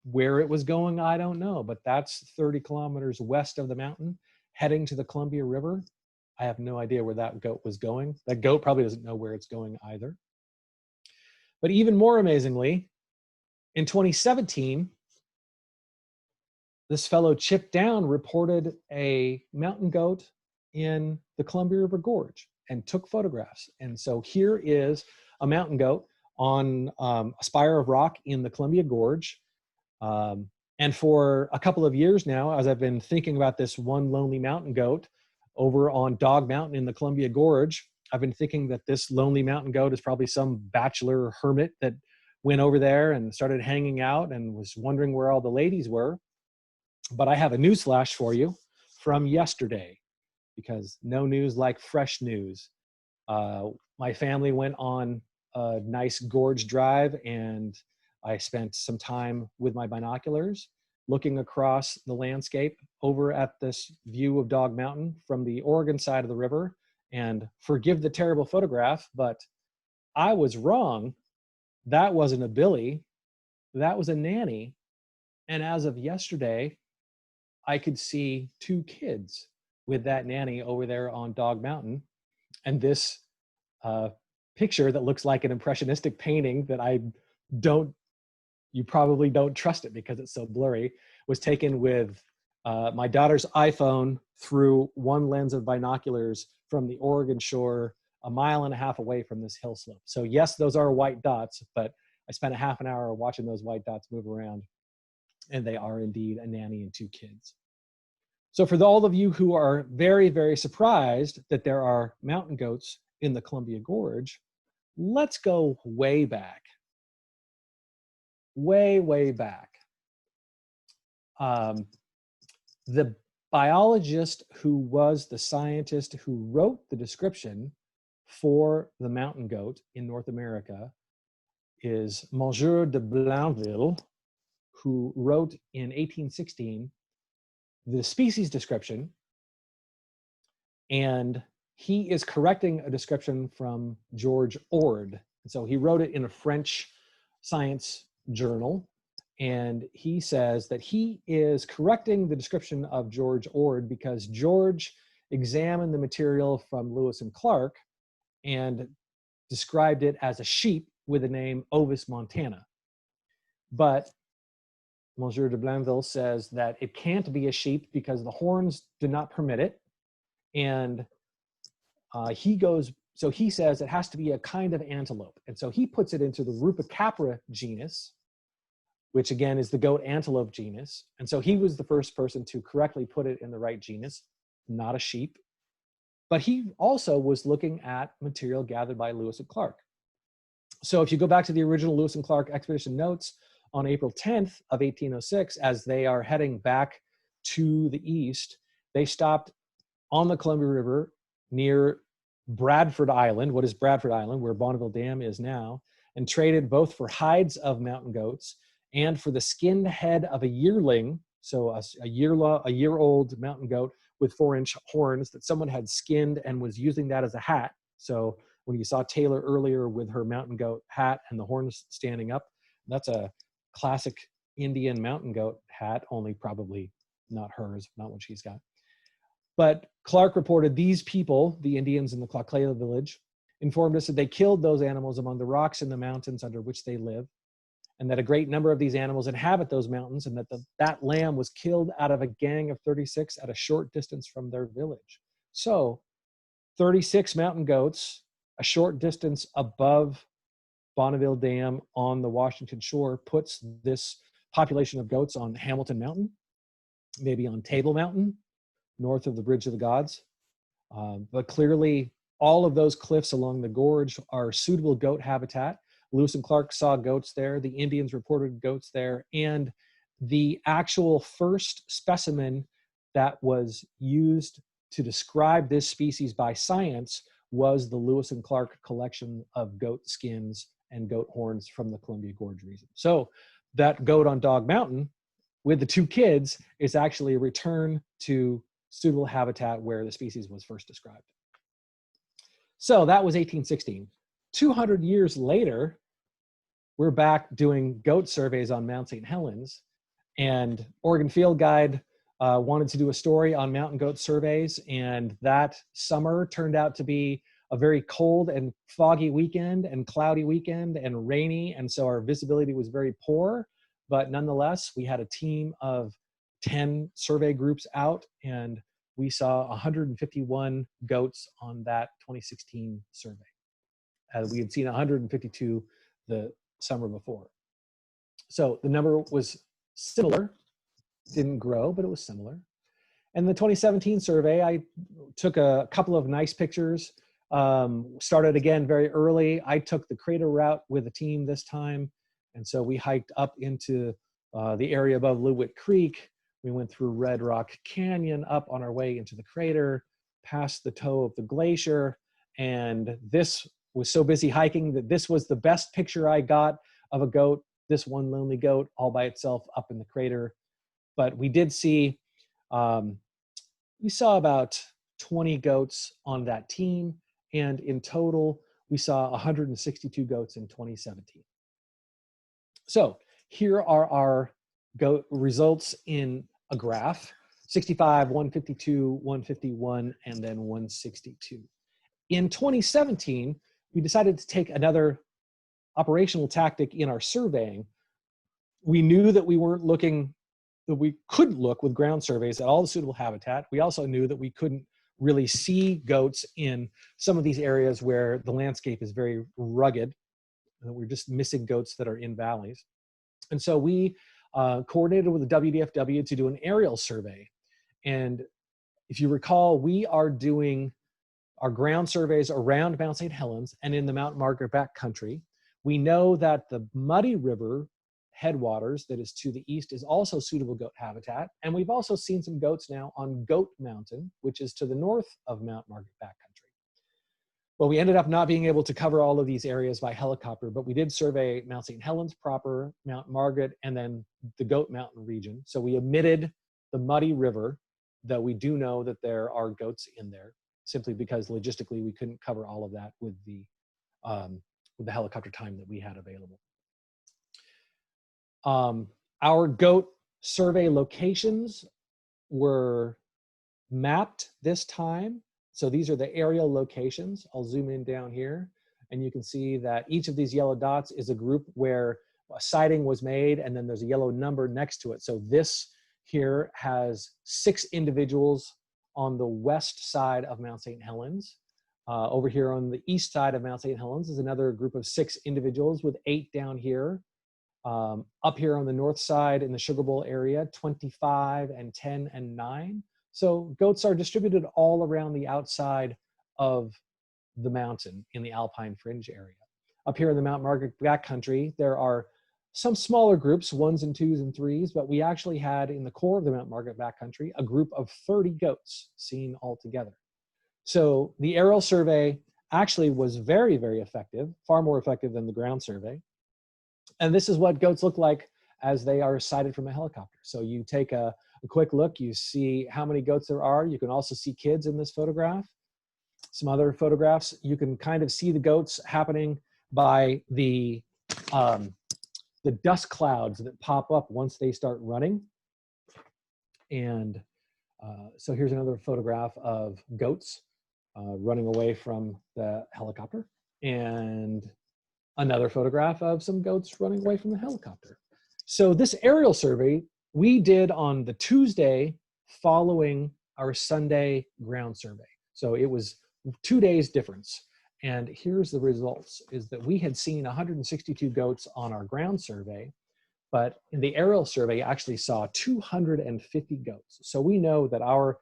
Where it was going, I don't know, but that's 30 kilometers west of the mountain, heading to the Columbia River. I have no idea where that goat was going. That goat probably doesn't know where it's going either. But even more amazingly, in 2017, this fellow Chip Down reported a mountain goat in the Columbia River Gorge and took photographs. And so here is a mountain goat on a spire of rock in the Columbia Gorge. And for a couple of years now, as I've been thinking about this one lonely mountain goat over on Dog Mountain in the Columbia Gorge, I've been thinking that this lonely mountain goat is probably some bachelor hermit that went over there and started hanging out and was wondering where all the ladies were. But I have a newsflash for you from yesterday, because no news like fresh news. My family went on a nice gorge drive, and I spent some time with my binoculars looking across the landscape over at this view of Dog Mountain from the Oregon side of the river. And forgive the terrible photograph, but I was wrong. That wasn't a Billy, that was a nanny. And as of yesterday, I could see two kids with that nanny over there on Dog Mountain. And this picture that looks like an impressionistic painting that you probably don't trust it because it's so blurry, was taken with my daughter's iPhone through one lens of binoculars from the Oregon shore, a mile and a half away from this hill slope. So yes, those are white dots, but I spent a half an hour watching those white dots move around, and they are indeed a nanny and two kids. So for all of you who are very, very surprised that there are mountain goats in the Columbia Gorge, let's go way back. Way back. The biologist who was the scientist who wrote the description for the mountain goat in North America is Monsieur de Blainville, who wrote in 1816 the species description, and he is correcting a description from George Ord. And so he wrote it in a French science journal, and he says that he is correcting the description of George Ord because George examined the material from Lewis and Clark and described it as a sheep with the name Ovis montana. But Monsieur de Blainville says that it can't be a sheep because the horns do not permit it. And he says it has to be a kind of antelope. And so he puts it into the Rupicapra genus, which again is the goat antelope genus. And so he was the first person to correctly put it in the right genus, not a sheep. But he also was looking at material gathered by Lewis and Clark. So if you go back to the original Lewis and Clark expedition notes on April 10th of 1806, as they are heading back to the east, they stopped on the Columbia River near Bradford Island, what is Bradford Island, where Bonneville Dam is now, and traded both for hides of mountain goats and for the skinned head of a yearling, so a year-old mountain goat with 4-inch horns that someone had skinned and was using that as a hat. So when you saw Taylor earlier with her mountain goat hat and the horns standing up, that's a classic Indian mountain goat hat, only probably not hers, not what she's got. But Clark reported these people, the Indians in the Tlaxcala village, informed us that they killed those animals among the rocks in the mountains under which they live, and that a great number of these animals inhabit those mountains, and that that lamb was killed out of a gang of 36 at a short distance from their village. So 36 mountain goats, a short distance above Bonneville Dam on the Washington shore, puts this population of goats on Hamilton Mountain, maybe on Table Mountain, north of the Bridge of the Gods. But clearly, all of those cliffs along the gorge are suitable goat habitat. Lewis and Clark saw goats there. The Indians reported goats there. And the actual first specimen that was used to describe this species by science was the Lewis and Clark collection of goat skins and goat horns from the Columbia Gorge region. So that goat on Dog Mountain with the 2 kids is actually a return to suitable habitat where the species was first described. So that was 1816. 200 years later, we're back doing goat surveys on Mount St. Helens, and Oregon Field Guide wanted to do a story on mountain goat surveys, and that summer turned out to be a very cold and foggy weekend and cloudy weekend and rainy, and so our visibility was very poor, but nonetheless, we had a team of 10 survey groups out, and we saw 151 goats on that 2016 survey. We had seen 152 the summer before. So the number was similar, didn't grow, but it was similar. And the 2017 survey, I took a couple of nice pictures, started again very early. I took the crater route with a team this time. And so we hiked up into the area above Lewitt Creek. We went through Red Rock Canyon up on our way into the crater, past the toe of the glacier. And this was so busy hiking that this was the best picture I got of a goat, this one lonely goat all by itself up in the crater. But we did see, we saw about 20 goats on that team. And in total, we saw 162 goats in 2017. So here are our goat results in a graph: 65, 152, 151, and then 162. In 2017, we decided to take another operational tactic in our surveying. We knew that we weren't looking, that we couldn't look with ground surveys at all the suitable habitat. We also knew that we couldn't really see goats in some of these areas where the landscape is very rugged, and we're just missing goats that are in valleys. And so we coordinated with the WDFW to do an aerial survey. And if you recall, we are doing our ground surveys around Mount St. Helens and in the Mount Margaret backcountry. We know that the Muddy River headwaters that is to the east is also suitable goat habitat. And we've also seen some goats now on Goat Mountain, which is to the north of Mount Margaret backcountry. Well, we ended up not being able to cover all of these areas by helicopter, but we did survey Mount St. Helens proper, Mount Margaret, and then the Goat Mountain region. So we omitted the Muddy River, though we do know that there are goats in there, simply because logistically we couldn't cover all of that with the helicopter time that we had available. Our goat survey locations were mapped this time. So these are the aerial locations. I'll zoom in down here, and you can see that each of these yellow dots is a group where a sighting was made, and then there's a yellow number next to it. So this here has 6 individuals on the west side of Mount St. Helens. Over here on the east side of Mount St. Helens is another group of 6 individuals with 8 down here. Up here on the north side in the Sugar Bowl area, 25 and 10 and 9. So goats are distributed all around the outside of the mountain in the alpine fringe area. Up here in the Mount Margaret backcountry, there are some smaller groups, 1s and 2s and 3s, but we actually had in the core of the Mount Margaret backcountry a group of 30 goats seen all together. So the aerial survey actually was very, very effective, far more effective than the ground survey. And this is what goats look like as they are sighted from a helicopter. So you take a quick look, you see how many goats there are. You can also see kids in this photograph. Some other photographs, you can kind of see the goats happening by the dust clouds that pop up once they start running. And so here's another photograph of goats running away from the helicopter, and another photograph of some goats running away from the helicopter. So this aerial survey we did on the Tuesday following our Sunday ground survey. So it was 2 days difference. And here's the results, is that we had seen 162 goats on our ground survey, but in the aerial survey actually saw 250 goats. So we know that our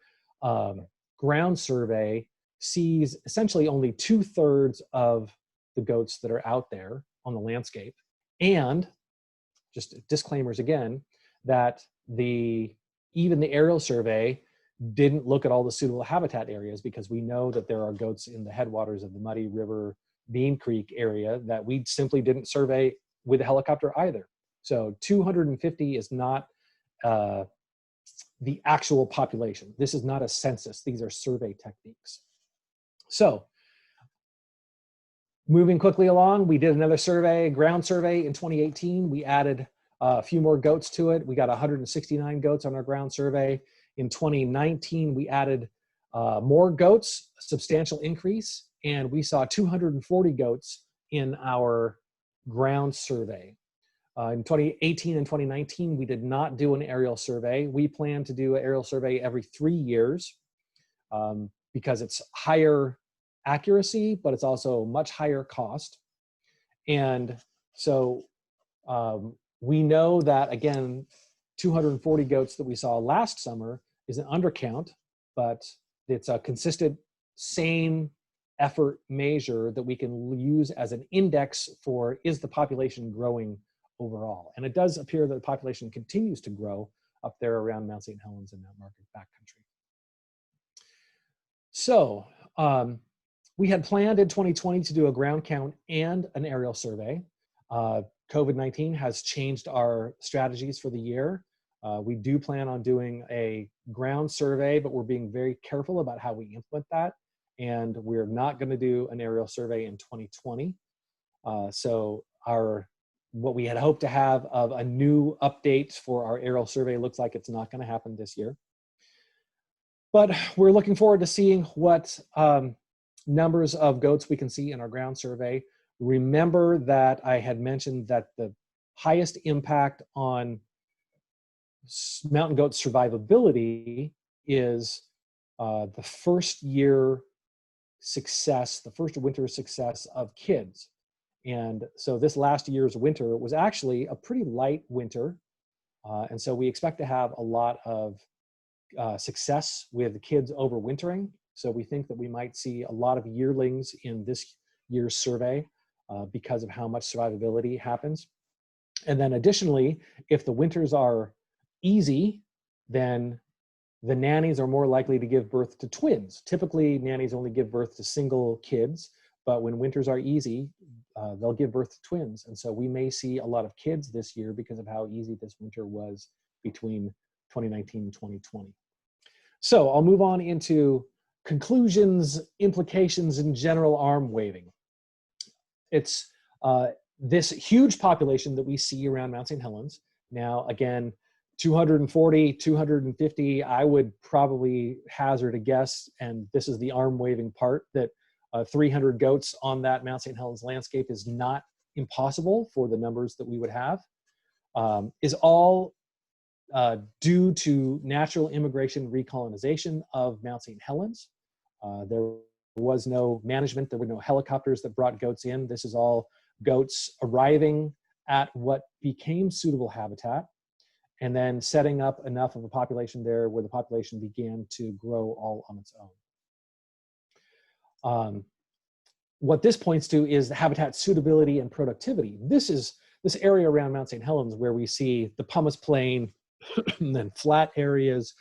ground survey sees essentially only 2/3 of the goats that are out there on the landscape. And just disclaimers again, that even the aerial survey didn't look at all the suitable habitat areas, because we know that there are goats in the headwaters of the Muddy River, Bean Creek area that we simply didn't survey with a helicopter either. So 250 is not the actual population. This is not a census. These are survey techniques. So moving quickly along, we did another survey, ground survey in 2018. We added a few more goats to it. We got 169 goats on our ground survey. In 2019, we added more goats, a substantial increase, and we saw 240 goats in our ground survey. In 2018 and 2019, we did not do an aerial survey. We plan to do an aerial survey every 3 years because it's higher accuracy, but it's also much higher cost. And so we know that, again, 240 goats that we saw last summer is an undercount, but it's a consistent, same effort measure that we can use as an index for, is the population growing overall? And it does appear that the population continues to grow up there around Mount St. Helens and Mount Margaret backcountry. So we had planned in 2020 to do a ground count and an aerial survey. COVID-19 has changed our strategies for the year. We do plan on doing a ground survey, but we're being very careful about how we implement that. And we're not going to do an aerial survey in 2020. So what we had hoped to have of a new update for our aerial survey looks like it's not going to happen this year. But we're looking forward to seeing what numbers of goats we can see in our ground survey. Remember that I had mentioned that the highest impact on mountain goat survivability is the first year success, the first winter success of kids. And so this last year's winter was actually a pretty light winter. And so we expect to have a lot of success with the kids overwintering. So we think that we might see a lot of yearlings in this year's survey because of how much survivability happens. And then additionally, if the winters are easy, then the nannies are more likely to give birth to twins. Typically, nannies only give birth to single kids, but when winters are easy, they'll give birth to twins. And so we may see a lot of kids this year because of how easy this winter was between 2019 and 2020. So I'll move on into conclusions, implications, and general arm waving. It's this huge population that we see around Mount St. Helens, now again, 240, 250, I would probably hazard a guess, and this is the arm waving part, that 300 goats on that Mount St. Helens landscape is not impossible for the numbers that we would have, is all due to natural immigration recolonization of Mount St. Helens. There was no management, there were no helicopters that brought goats in. This is all goats arriving at what became suitable habitat and then setting up enough of a population there where the population began to grow all on its own. What this points to is the habitat suitability and productivity. This area around Mount St. Helens where we see the pumice plain and then flat areas,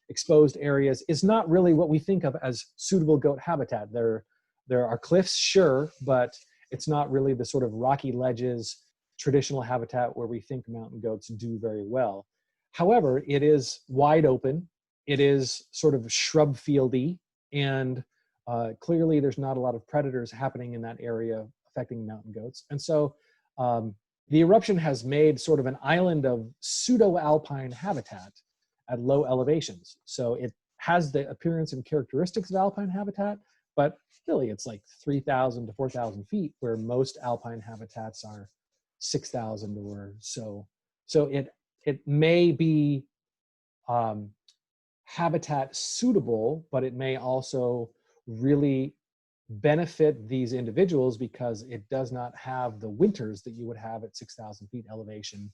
exposed areas, is not really what we think of as suitable goat habitat. There are cliffs, sure, but it's not really the sort of rocky ledges, traditional habitat where we think mountain goats do very well. However, it is wide open, it is sort of shrub fieldy, and clearly there's not a lot of predators happening in that area affecting mountain goats. And so the eruption has made sort of an island of pseudo-alpine habitat at low elevations. So it has the appearance and characteristics of alpine habitat, but really it's like 3,000 to 4,000 feet, where most alpine habitats are 6,000 or so. So it may be habitat suitable, but it may also really benefit these individuals because it does not have the winters that you would have at 6,000 feet elevation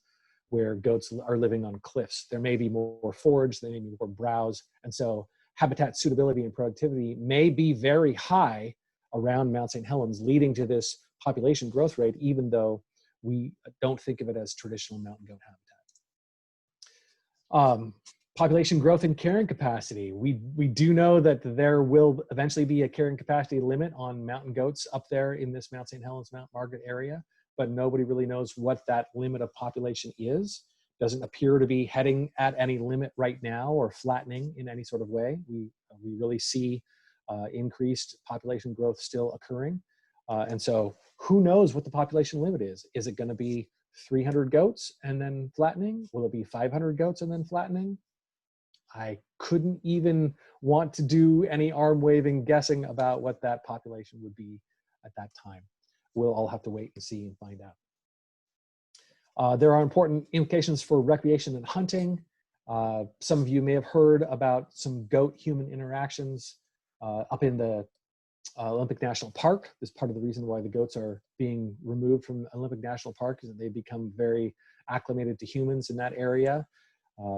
where goats are living on cliffs. There may be more forage, there may be more browse, and so habitat suitability and productivity may be very high around Mount St. Helens, leading to this population growth rate, even though we don't think of it as traditional mountain goat habitat. Population growth and carrying capacity. We do know that there will eventually be a carrying capacity limit on mountain goats up there in this Mount St. Helens, Mount Margaret area, but nobody really knows what that limit of population is. Doesn't appear to be heading at any limit right now or flattening in any sort of way. We really see increased population growth still occurring. And so who knows what the population limit is? Is it gonna be 300 goats and then flattening? Will it be 500 goats and then flattening? I couldn't even want to do any arm waving guessing about what that population would be at that time. We'll all have to wait and see and find out. There are important implications for recreation and hunting. Some of you may have heard about some goat-human interactions up in the Olympic National Park. This is part of the reason why the goats are being removed from Olympic National Park, is that they've become very acclimated to humans in that area.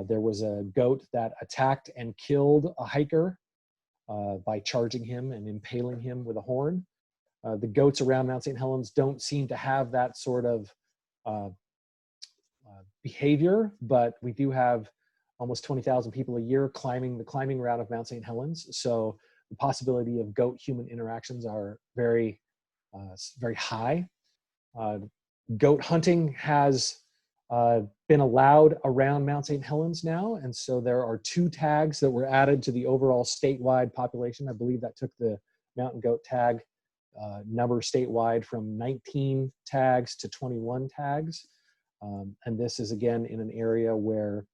There was a goat that attacked and killed a hiker by charging him and impaling him with a horn. The goats around Mount St. Helens don't seem to have that sort of behavior, but we do have almost 20,000 people a year climbing the climbing route of Mount St. Helens. So the possibility of goat-human interactions are very, very high. Goat hunting has been allowed around Mount St. Helens now, and so there are 2 tags that were added to the overall statewide population. I believe that took the mountain goat tag number statewide from 19 tags to 21 tags. And this is again in an area where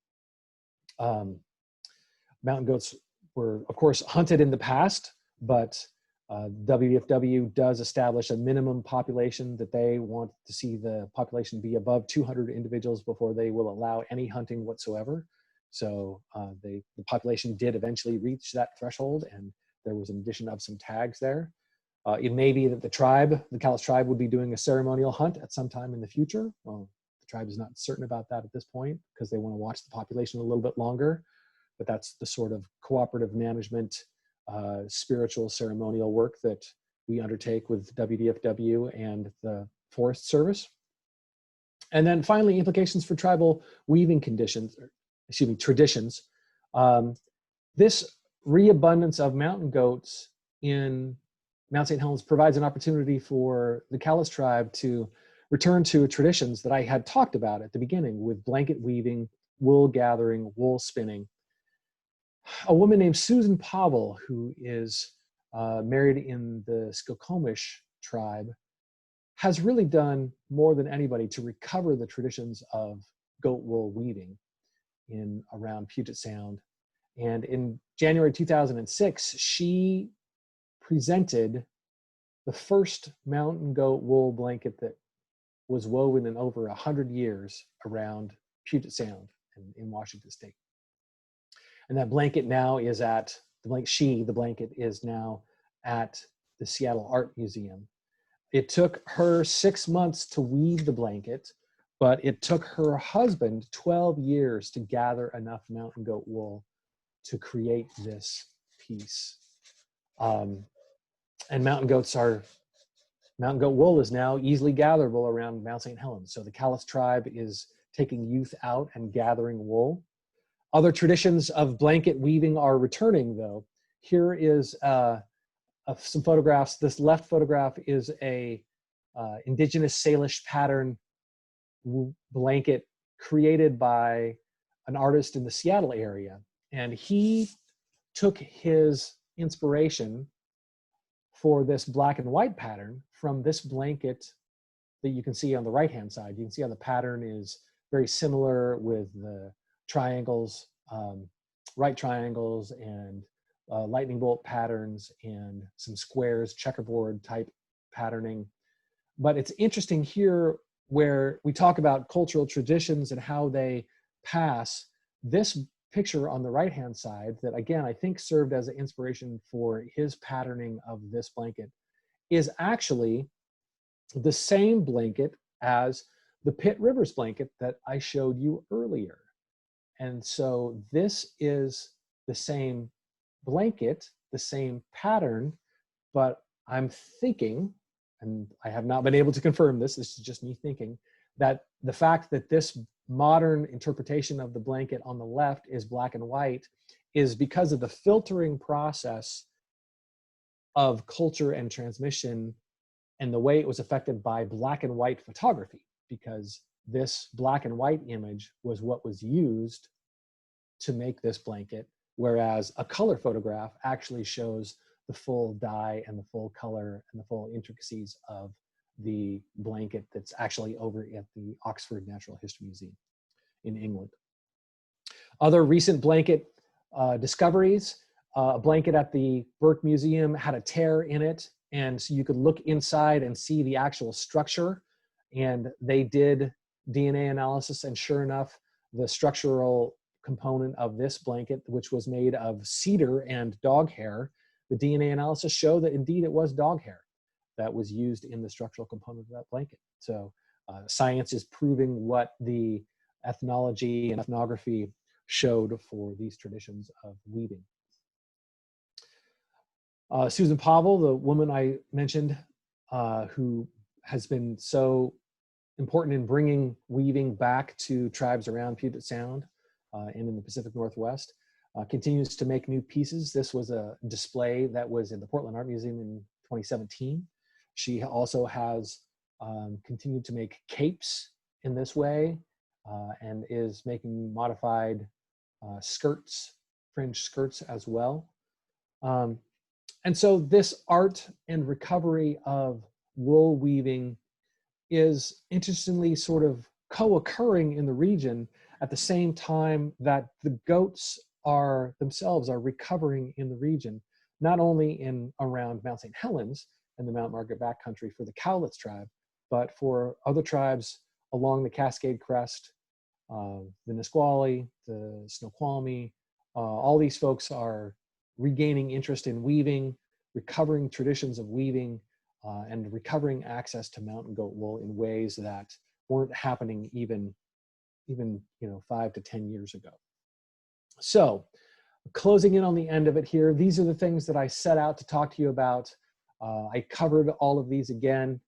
mountain goats were, of course, hunted in the past, but WDFW does establish a minimum population that they want to see the population be above 200 individuals before they will allow any hunting whatsoever. So the population did eventually reach that threshold, and there was an addition of some tags there. It may be that the Cowlitz Tribe, would be doing a ceremonial hunt at some time in the future. Well, the tribe is not certain about that at this point because they want to watch the population a little bit longer, but that's the sort of cooperative management spiritual ceremonial work that we undertake with WDFW and the Forest Service. And then finally, implications for tribal weaving traditions. This reabundance of mountain goats in Mount St. Helens provides an opportunity for the Cowlitz Tribe to return to traditions that I had talked about at the beginning, with blanket weaving, wool gathering, wool spinning. A woman named Susan Pavel, who is married in the Skokomish tribe, has really done more than anybody to recover the traditions of goat wool weaving in around Puget Sound. And in January 2006, she presented the first mountain goat wool blanket that was woven in over 100 years around Puget Sound in Washington State. And that blanket now is at, the blanket is now at the Seattle Art Museum. It took her 6 months to weave the blanket, but it took her husband 12 years to gather enough mountain goat wool to create this piece. And mountain goat wool is now easily gatherable around Mount St Helens. So the Cowlitz Tribe is taking youth out and gathering wool. Other traditions of blanket weaving are returning, though. Here is some photographs. This left photograph is a indigenous Salish pattern blanket created by an artist in the Seattle area. And he took his inspiration for this black and white pattern from this blanket that you can see on the right-hand side. You can see how the pattern is very similar with the triangles, right triangles, and lightning bolt patterns, and some squares, checkerboard type patterning. But it's interesting here where we talk about cultural traditions and how they pass. This picture on the right-hand side that, again, I think served as an inspiration for his patterning of this blanket is actually the same blanket as the Pitt Rivers blanket that I showed you earlier. And so this is the same blanket, the same pattern, but I'm thinking, and I have not been able to confirm this, this is just me thinking, that the fact that this modern interpretation of the blanket on the left is black and white is because of the filtering process of culture and transmission and the way it was affected by black and white photography, because this black and white image was what was used to make this blanket, whereas a color photograph actually shows the full dye and the full color and the full intricacies of the blanket that's actually over at the Oxford Natural History Museum in England. Other recent blanket discoveries, a blanket at the Burke Museum had a tear in it, and so you could look inside and see the actual structure, and they did DNA analysis, and sure enough, the structural component of this blanket, which was made of cedar and dog hair, the DNA analysis showed that indeed it was dog hair that was used in the structural component of that blanket. So science is proving what the ethnology and ethnography showed for these traditions of weaving. Susan Pavel, the woman I mentioned, who has been so important in bringing weaving back to tribes around Puget Sound and in the Pacific Northwest, continues to make new pieces. This was a display that was in the Portland Art Museum in 2017. She also has continued to make capes in this way and is making modified skirts, fringe skirts as well. And so this art and recovery of wool weaving is interestingly sort of co-occurring in the region at the same time that the goats themselves are recovering in the region, not only in around Mount St Helens and the Mount Margaret backcountry for the Cowlitz tribe, but for other tribes along the Cascade Crest, the Nisqually, the Snoqualmie. All these folks are regaining interest in weaving, recovering traditions of weaving, and recovering access to mountain goat wool in ways that weren't happening even 5 to 10 years ago. So, closing in on the end of it here, these are the things that I set out to talk to you about. I covered all of these again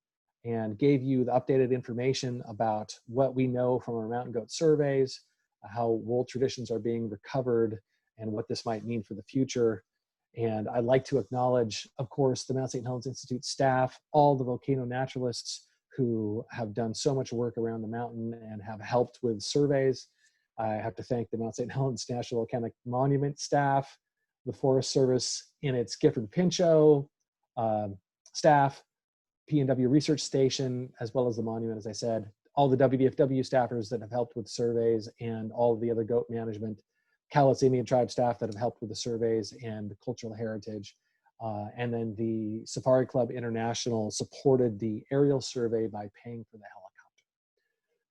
and gave you the updated information about what we know from our mountain goat surveys, how wool traditions are being recovered, and what this might mean for the future. And I'd like to acknowledge, of course, the Mount St. Helens Institute staff, all the volcano naturalists who have done so much work around the mountain and have helped with surveys. I have to thank the Mount St. Helens National Volcanic Monument staff, the Forest Service in its Gifford Pinchot staff, P&W Research Station, as well as the monument, as I said, all the WDFW staffers that have helped with surveys, and all of the other goat management, Cowlitz Indian Tribe staff that have helped with the surveys and cultural heritage. And then the Safari Club International supported the aerial survey by paying for the helicopter.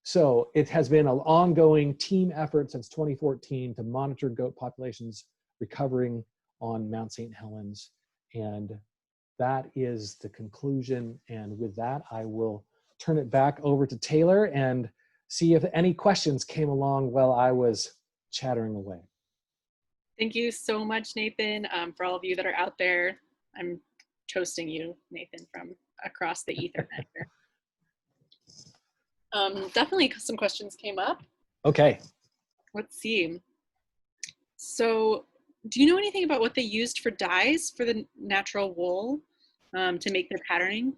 So it has been an ongoing team effort since 2014 to monitor goat populations recovering on Mount St. Helens. And that is the conclusion. And with that, I will turn it back over to Taylor and see if any questions came along while I was chattering away. Thank you so much, Nathan. For all of you that are out there, I'm toasting you, Nathan, from across the Ethernet here. Definitely some questions came up. Okay. Let's see. So do you know anything about what they used for dyes for the natural wool to make their patterning?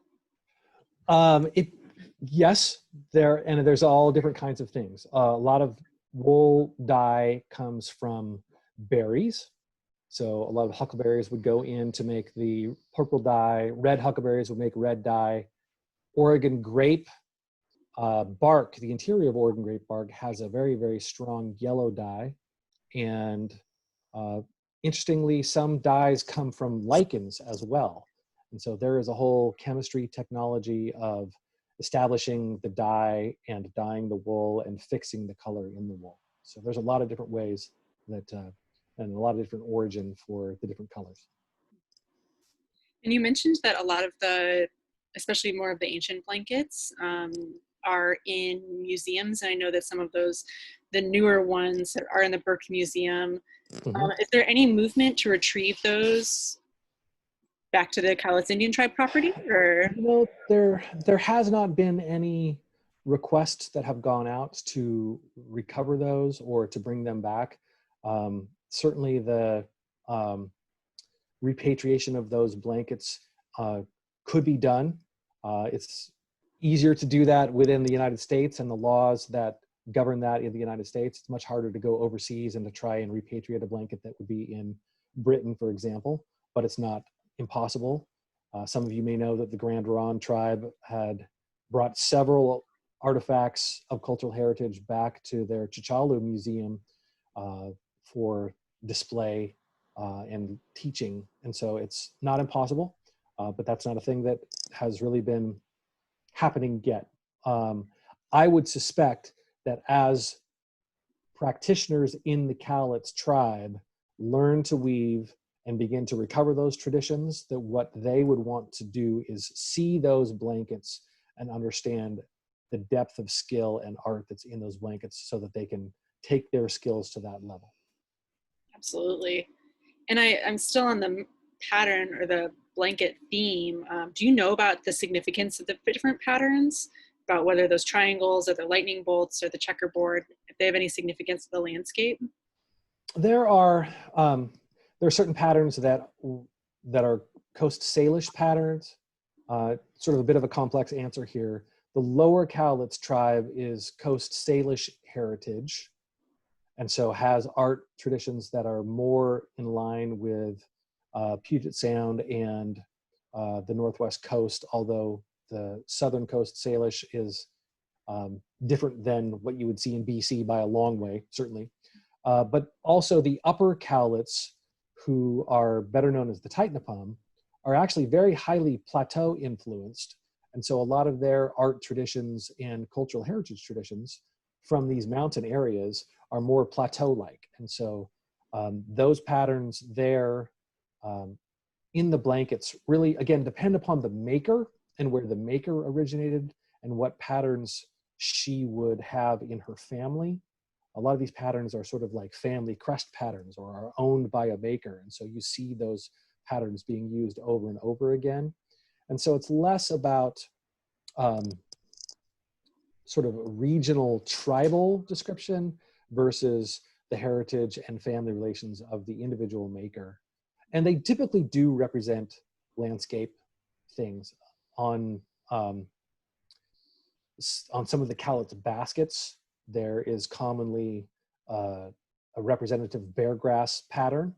Yes, there's all different kinds of things. A lot of wool dye comes from berries. So a lot of huckleberries would go in to make the purple dye. Red huckleberries would make red dye. Oregon grape bark, the interior of Oregon grape bark has a very, very strong yellow dye. And interestingly, some dyes come from lichens as well. And so there is a whole chemistry technology of establishing the dye and dyeing the wool and fixing the color in the wool. So there's a lot of different ways that, and a lot of different origin for the different colors. And you mentioned that a lot of the, especially more of the ancient blankets, are in museums. And I know that some of those, the newer ones that are in the Burke Museum, is there any movement to retrieve those back to the Cowlitz Indian Tribe property? Or there has not been any requests that have gone out to recover those or to bring them back. Certainly the repatriation of those blankets could be done. It's easier to do that within the United States and the laws that govern that in the United States. It's much harder to go overseas and to try and repatriate a blanket that would be in Britain, for example, but it's not impossible. Some of you may know that the Grand Ron tribe had brought several artifacts of cultural heritage back to their Chichalu Museum for display and teaching. And so it's not impossible, but that's not a thing that has really been happening yet. I would suspect that as practitioners in the Cowlitz tribe learn to weave and begin to recover those traditions, that what they would want to do is see those blankets and understand the depth of skill and art that's in those blankets so that they can take their skills to that level. Absolutely. And I'm still on the pattern or the blanket theme. Do you know about the significance of the different patterns, about whether those triangles or the lightning bolts or the checkerboard, if they have any significance to the landscape? There are certain patterns that are Coast Salish patterns. Sort of a bit of a complex answer here. The lower Cowlitz tribe is Coast Salish heritage, and so has art traditions that are more in line with Puget Sound and the Northwest Coast, although the Southern Coast Salish is different than what you would see in BC by a long way, certainly. But also the upper Cowlitz, who are better known as the Taitnapam, are actually very highly plateau influenced. And so a lot of their art traditions and cultural heritage traditions from these mountain areas are more plateau-like. And so those patterns there in the blankets really, again, depend upon the maker and where the maker originated and what patterns she would have in her family. A lot of these patterns are sort of like family crest patterns or are owned by a maker. And so you see those patterns being used over and over again. And so it's less about sort of regional tribal description versus the heritage and family relations of the individual maker. And they typically do represent landscape things. On some of the Cowlitz baskets, there is commonly a representative beargrass pattern.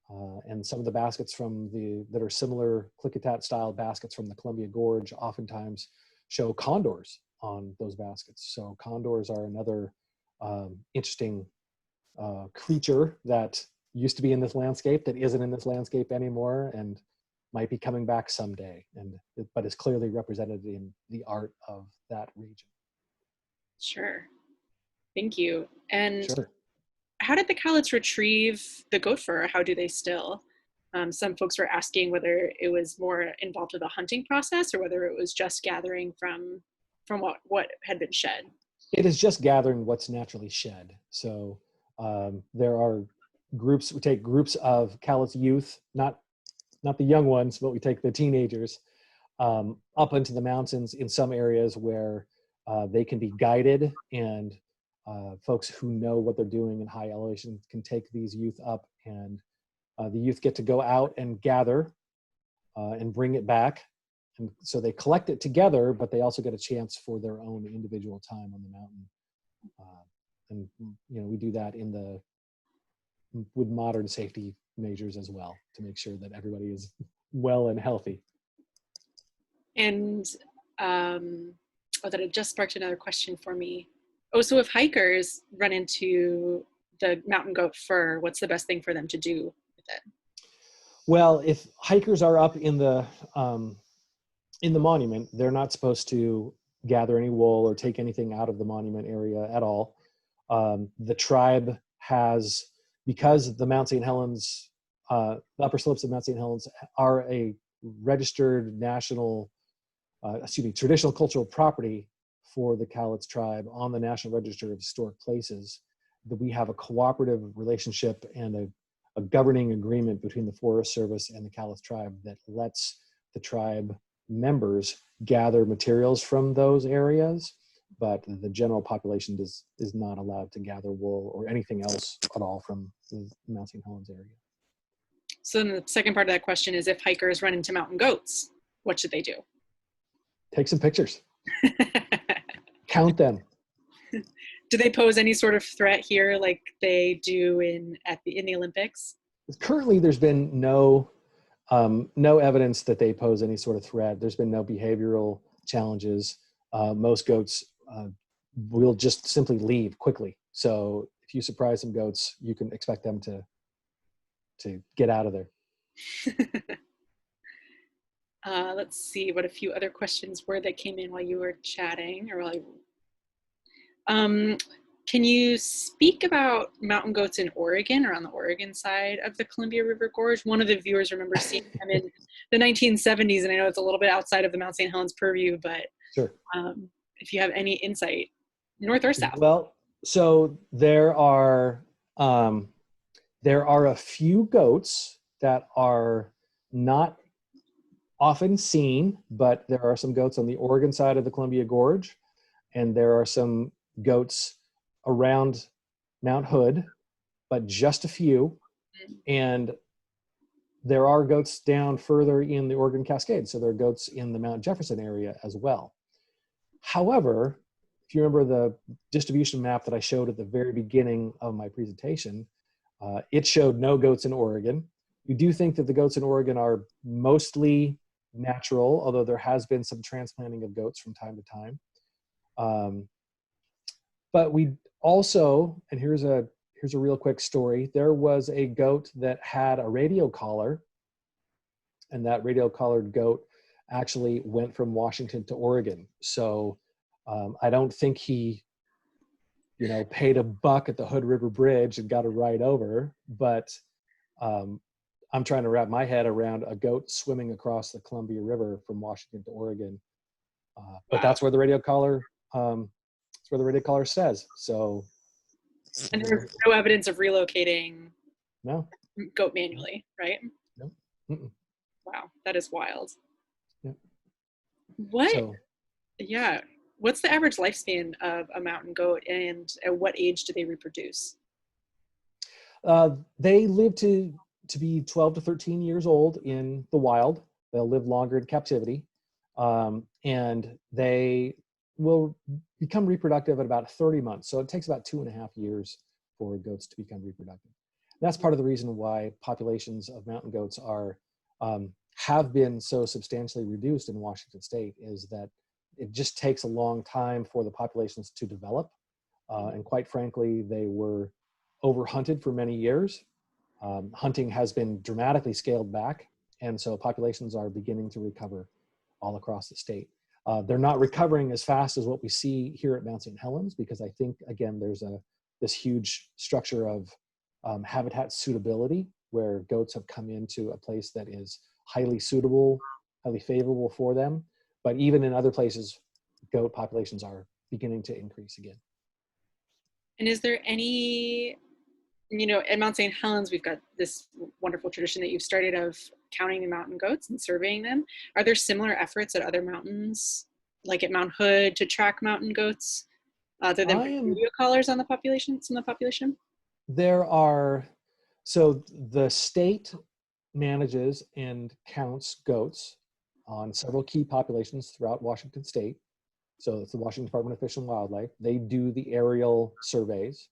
And some of the baskets that are similar Klickitat style baskets from the Columbia Gorge oftentimes show condors on those baskets. So condors are another interesting creature that used to be in this landscape that isn't in this landscape anymore and might be coming back someday, but is clearly represented in the art of that region. Sure. Thank you. And Sure. how did the Cowlitz retrieve the goat fur? How do they still? Some folks were asking whether it was more involved with the hunting process or whether it was just gathering from what had been shed. It is just gathering what's naturally shed. So there are groups, we take groups of Cowlitz youth, not the young ones, but we take the teenagers up into the mountains in some areas where they can be guided, and folks who know what they're doing in high elevation can take these youth up, and the youth get to go out and gather and bring it back. And so they collect it together, but they also get a chance for their own individual time on the mountain. And we do that with modern safety measures as well to make sure that everybody is well and healthy. And that had just sparked another question for me. Oh, so if hikers run into the mountain goat fur, what's the best thing for them to do with it? Well, if hikers are up in the monument, they're not supposed to gather any wool or take anything out of the monument area at all. The tribe has, because the Mount St Helens, the upper slopes of Mount St Helens are a registered traditional cultural property for the Cowlitz Tribe on the National Register of Historic Places, that we have a cooperative relationship and a governing agreement between the Forest Service and the Cowlitz Tribe that lets the tribe members gather materials from those areas, but the general population is not allowed to gather wool or anything else at all from the Mount St. Helens area. So then the second part of that question is, if hikers run into mountain goats, what should they do? Take some pictures. Count them. Do they pose any sort of threat here like they do in the Olympics? Currently, there's been no evidence that they pose any sort of threat. There's been no behavioral challenges. Most goats will just simply leave quickly. So if you surprise some goats, you can expect them to get out of there. Let's see what a few other questions were that came in while you were chatting, or can you speak about mountain goats in Oregon or on the Oregon side of the Columbia River Gorge? One of the viewers remembers seeing them in the 1970s, and I know it's a little bit outside of the Mount St. Helens purview, but sure. If you have any insight, north or south. Well, so there are a few goats that are not often seen, but there are some goats on the Oregon side of the Columbia Gorge, and there are some goats around Mount Hood, but just a few. And there are goats down further in the Oregon Cascade, so there are goats in the Mount Jefferson area as well. However, if you remember the distribution map that I showed at the very beginning of my presentation, it showed no goats in Oregon. We do think that the goats in Oregon are mostly natural, although there has been some transplanting of goats from time to time. But we also, and here's a real quick story, there was a goat that had a radio collar, and that radio collared goat actually went from Washington to Oregon. So I don't think he, paid $1 at the Hood River Bridge and got a ride over, but I'm trying to wrap my head around a goat swimming across the Columbia River from Washington to Oregon. But that's where the radio collar, says. So. And there's no evidence of relocating No. goat manually, right? No. Mm-mm. Wow, that is wild. Yeah. What? So, yeah. What's the average lifespan of a mountain goat, and at what age do they reproduce? they live to be 12 to 13 years old in the wild. They'll live longer in captivity. And they will become reproductive at about 30 months. So it takes about 2.5 years for goats to become reproductive. That's part of the reason why populations of mountain goats are have been so substantially reduced in Washington State, is that it just takes a long time for the populations to develop. And quite frankly, they were overhunted for many years. Hunting has been dramatically scaled back, and so populations are beginning to recover all across the state. They're not recovering as fast as what we see here at Mount St. Helens, because I think, again, there's this huge structure of habitat suitability, where goats have come into a place that is highly suitable, highly favorable for them. But even in other places, goat populations are beginning to increase again. And is there any, at Mount St. Helens, we've got this wonderful tradition that you've started of counting the mountain goats and surveying them. Are there similar efforts at other mountains, like at Mount Hood, to track mountain goats, other than radio collars on the population, some of the population? There are, so the state manages and counts goats on several key populations throughout Washington State. So it's the Washington Department of Fish and Wildlife. They do the aerial surveys,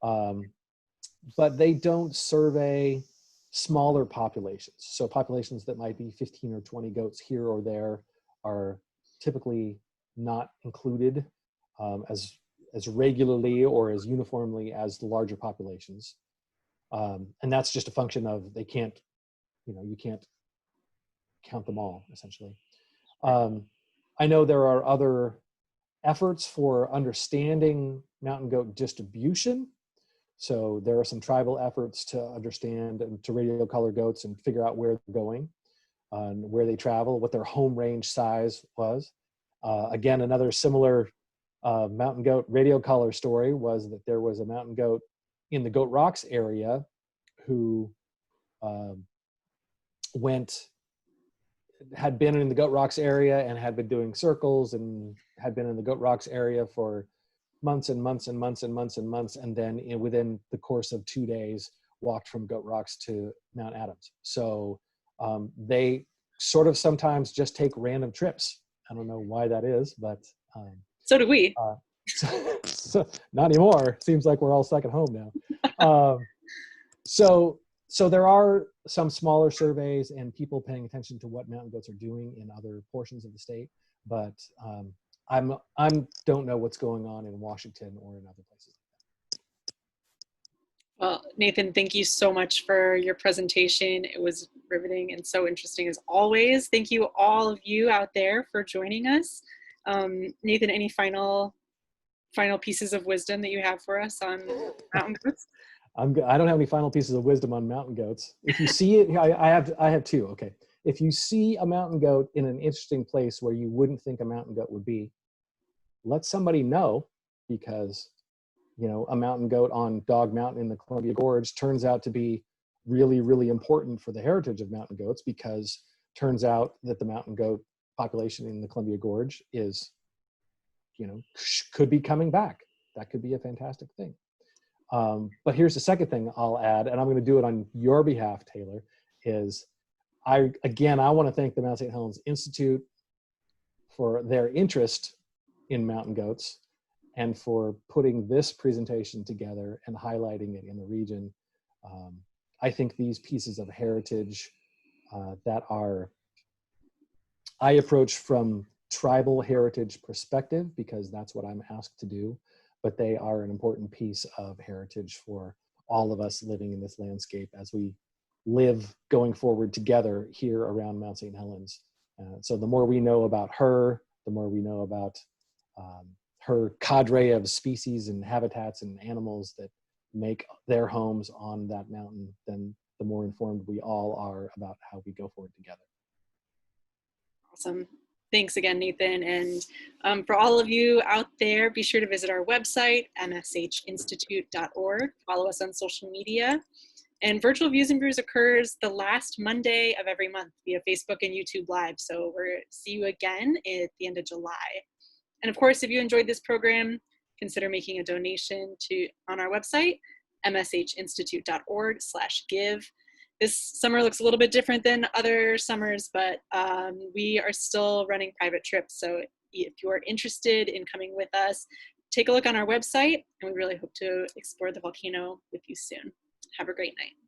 but they don't survey smaller populations. So populations that might be 15 or 20 goats here or there are typically not included as regularly or as uniformly as the larger populations. And that's just a function of they can't, you can't count them all, essentially. I know there are other efforts for understanding mountain goat distribution. So there are some tribal efforts to understand and to radio color goats and figure out where they're going, and where they travel, what their home range size was. Again, another similar mountain goat radio color story was that there was a mountain goat in the Goat Rocks area who had been in the Goat Rocks area and had been doing circles and had been in the Goat Rocks area for months and months and months and months and months, and then within the course of 2 days walked from Goat Rocks to Mount Adams. So they sort of sometimes just take random trips. I don't know why that is, but so do we. So not anymore. Seems like we're all stuck at home now. So there are some smaller surveys and people paying attention to what mountain goats are doing in other portions of the state, but I don't know what's going on in Washington or in other places. Well, Nathan, thank you so much for your presentation. It was riveting and so interesting as always. Thank you all of you out there for joining us. Nathan, any final pieces of wisdom that you have for us on mountain goats? I don't have any final pieces of wisdom on mountain goats. If you see it, I have two. Okay. If you see a mountain goat in an interesting place where you wouldn't think a mountain goat would be, let somebody know, because a mountain goat on Dog Mountain in the Columbia Gorge turns out to be really, really important for the heritage of mountain goats, because turns out that the mountain goat population in the Columbia Gorge is, could be coming back. That could be a fantastic thing. But here's the second thing I'll add, and I'm going to do it on your behalf, Taylor, is I want to thank the Mount St. Helens Institute for their interest in mountain goats and for putting this presentation together and highlighting it in the region. I think these pieces of heritage that I approach from tribal heritage perspective, because that's what I'm asked to do, but they are an important piece of heritage for all of us living in this landscape as we live going forward together here around Mount St. Helens. So the more we know about her, the more we know about her cadre of species and habitats and animals that make their homes on that mountain, then the more informed we all are about how we go forward together. Awesome. Thanks again, Nathan. And for all of you out there, be sure to visit our website, mshinstitute.org. Follow us on social media. And Virtual Views and Brews occurs the last Monday of every month via Facebook and YouTube Live. So we'll see you again at the end of July. And of course, if you enjoyed this program, consider making a donation on our website, mshinstitute.org/give. This summer looks a little bit different than other summers, but we are still running private trips. So if you're interested in coming with us, take a look on our website, and we really hope to explore the volcano with you soon. Have a great night.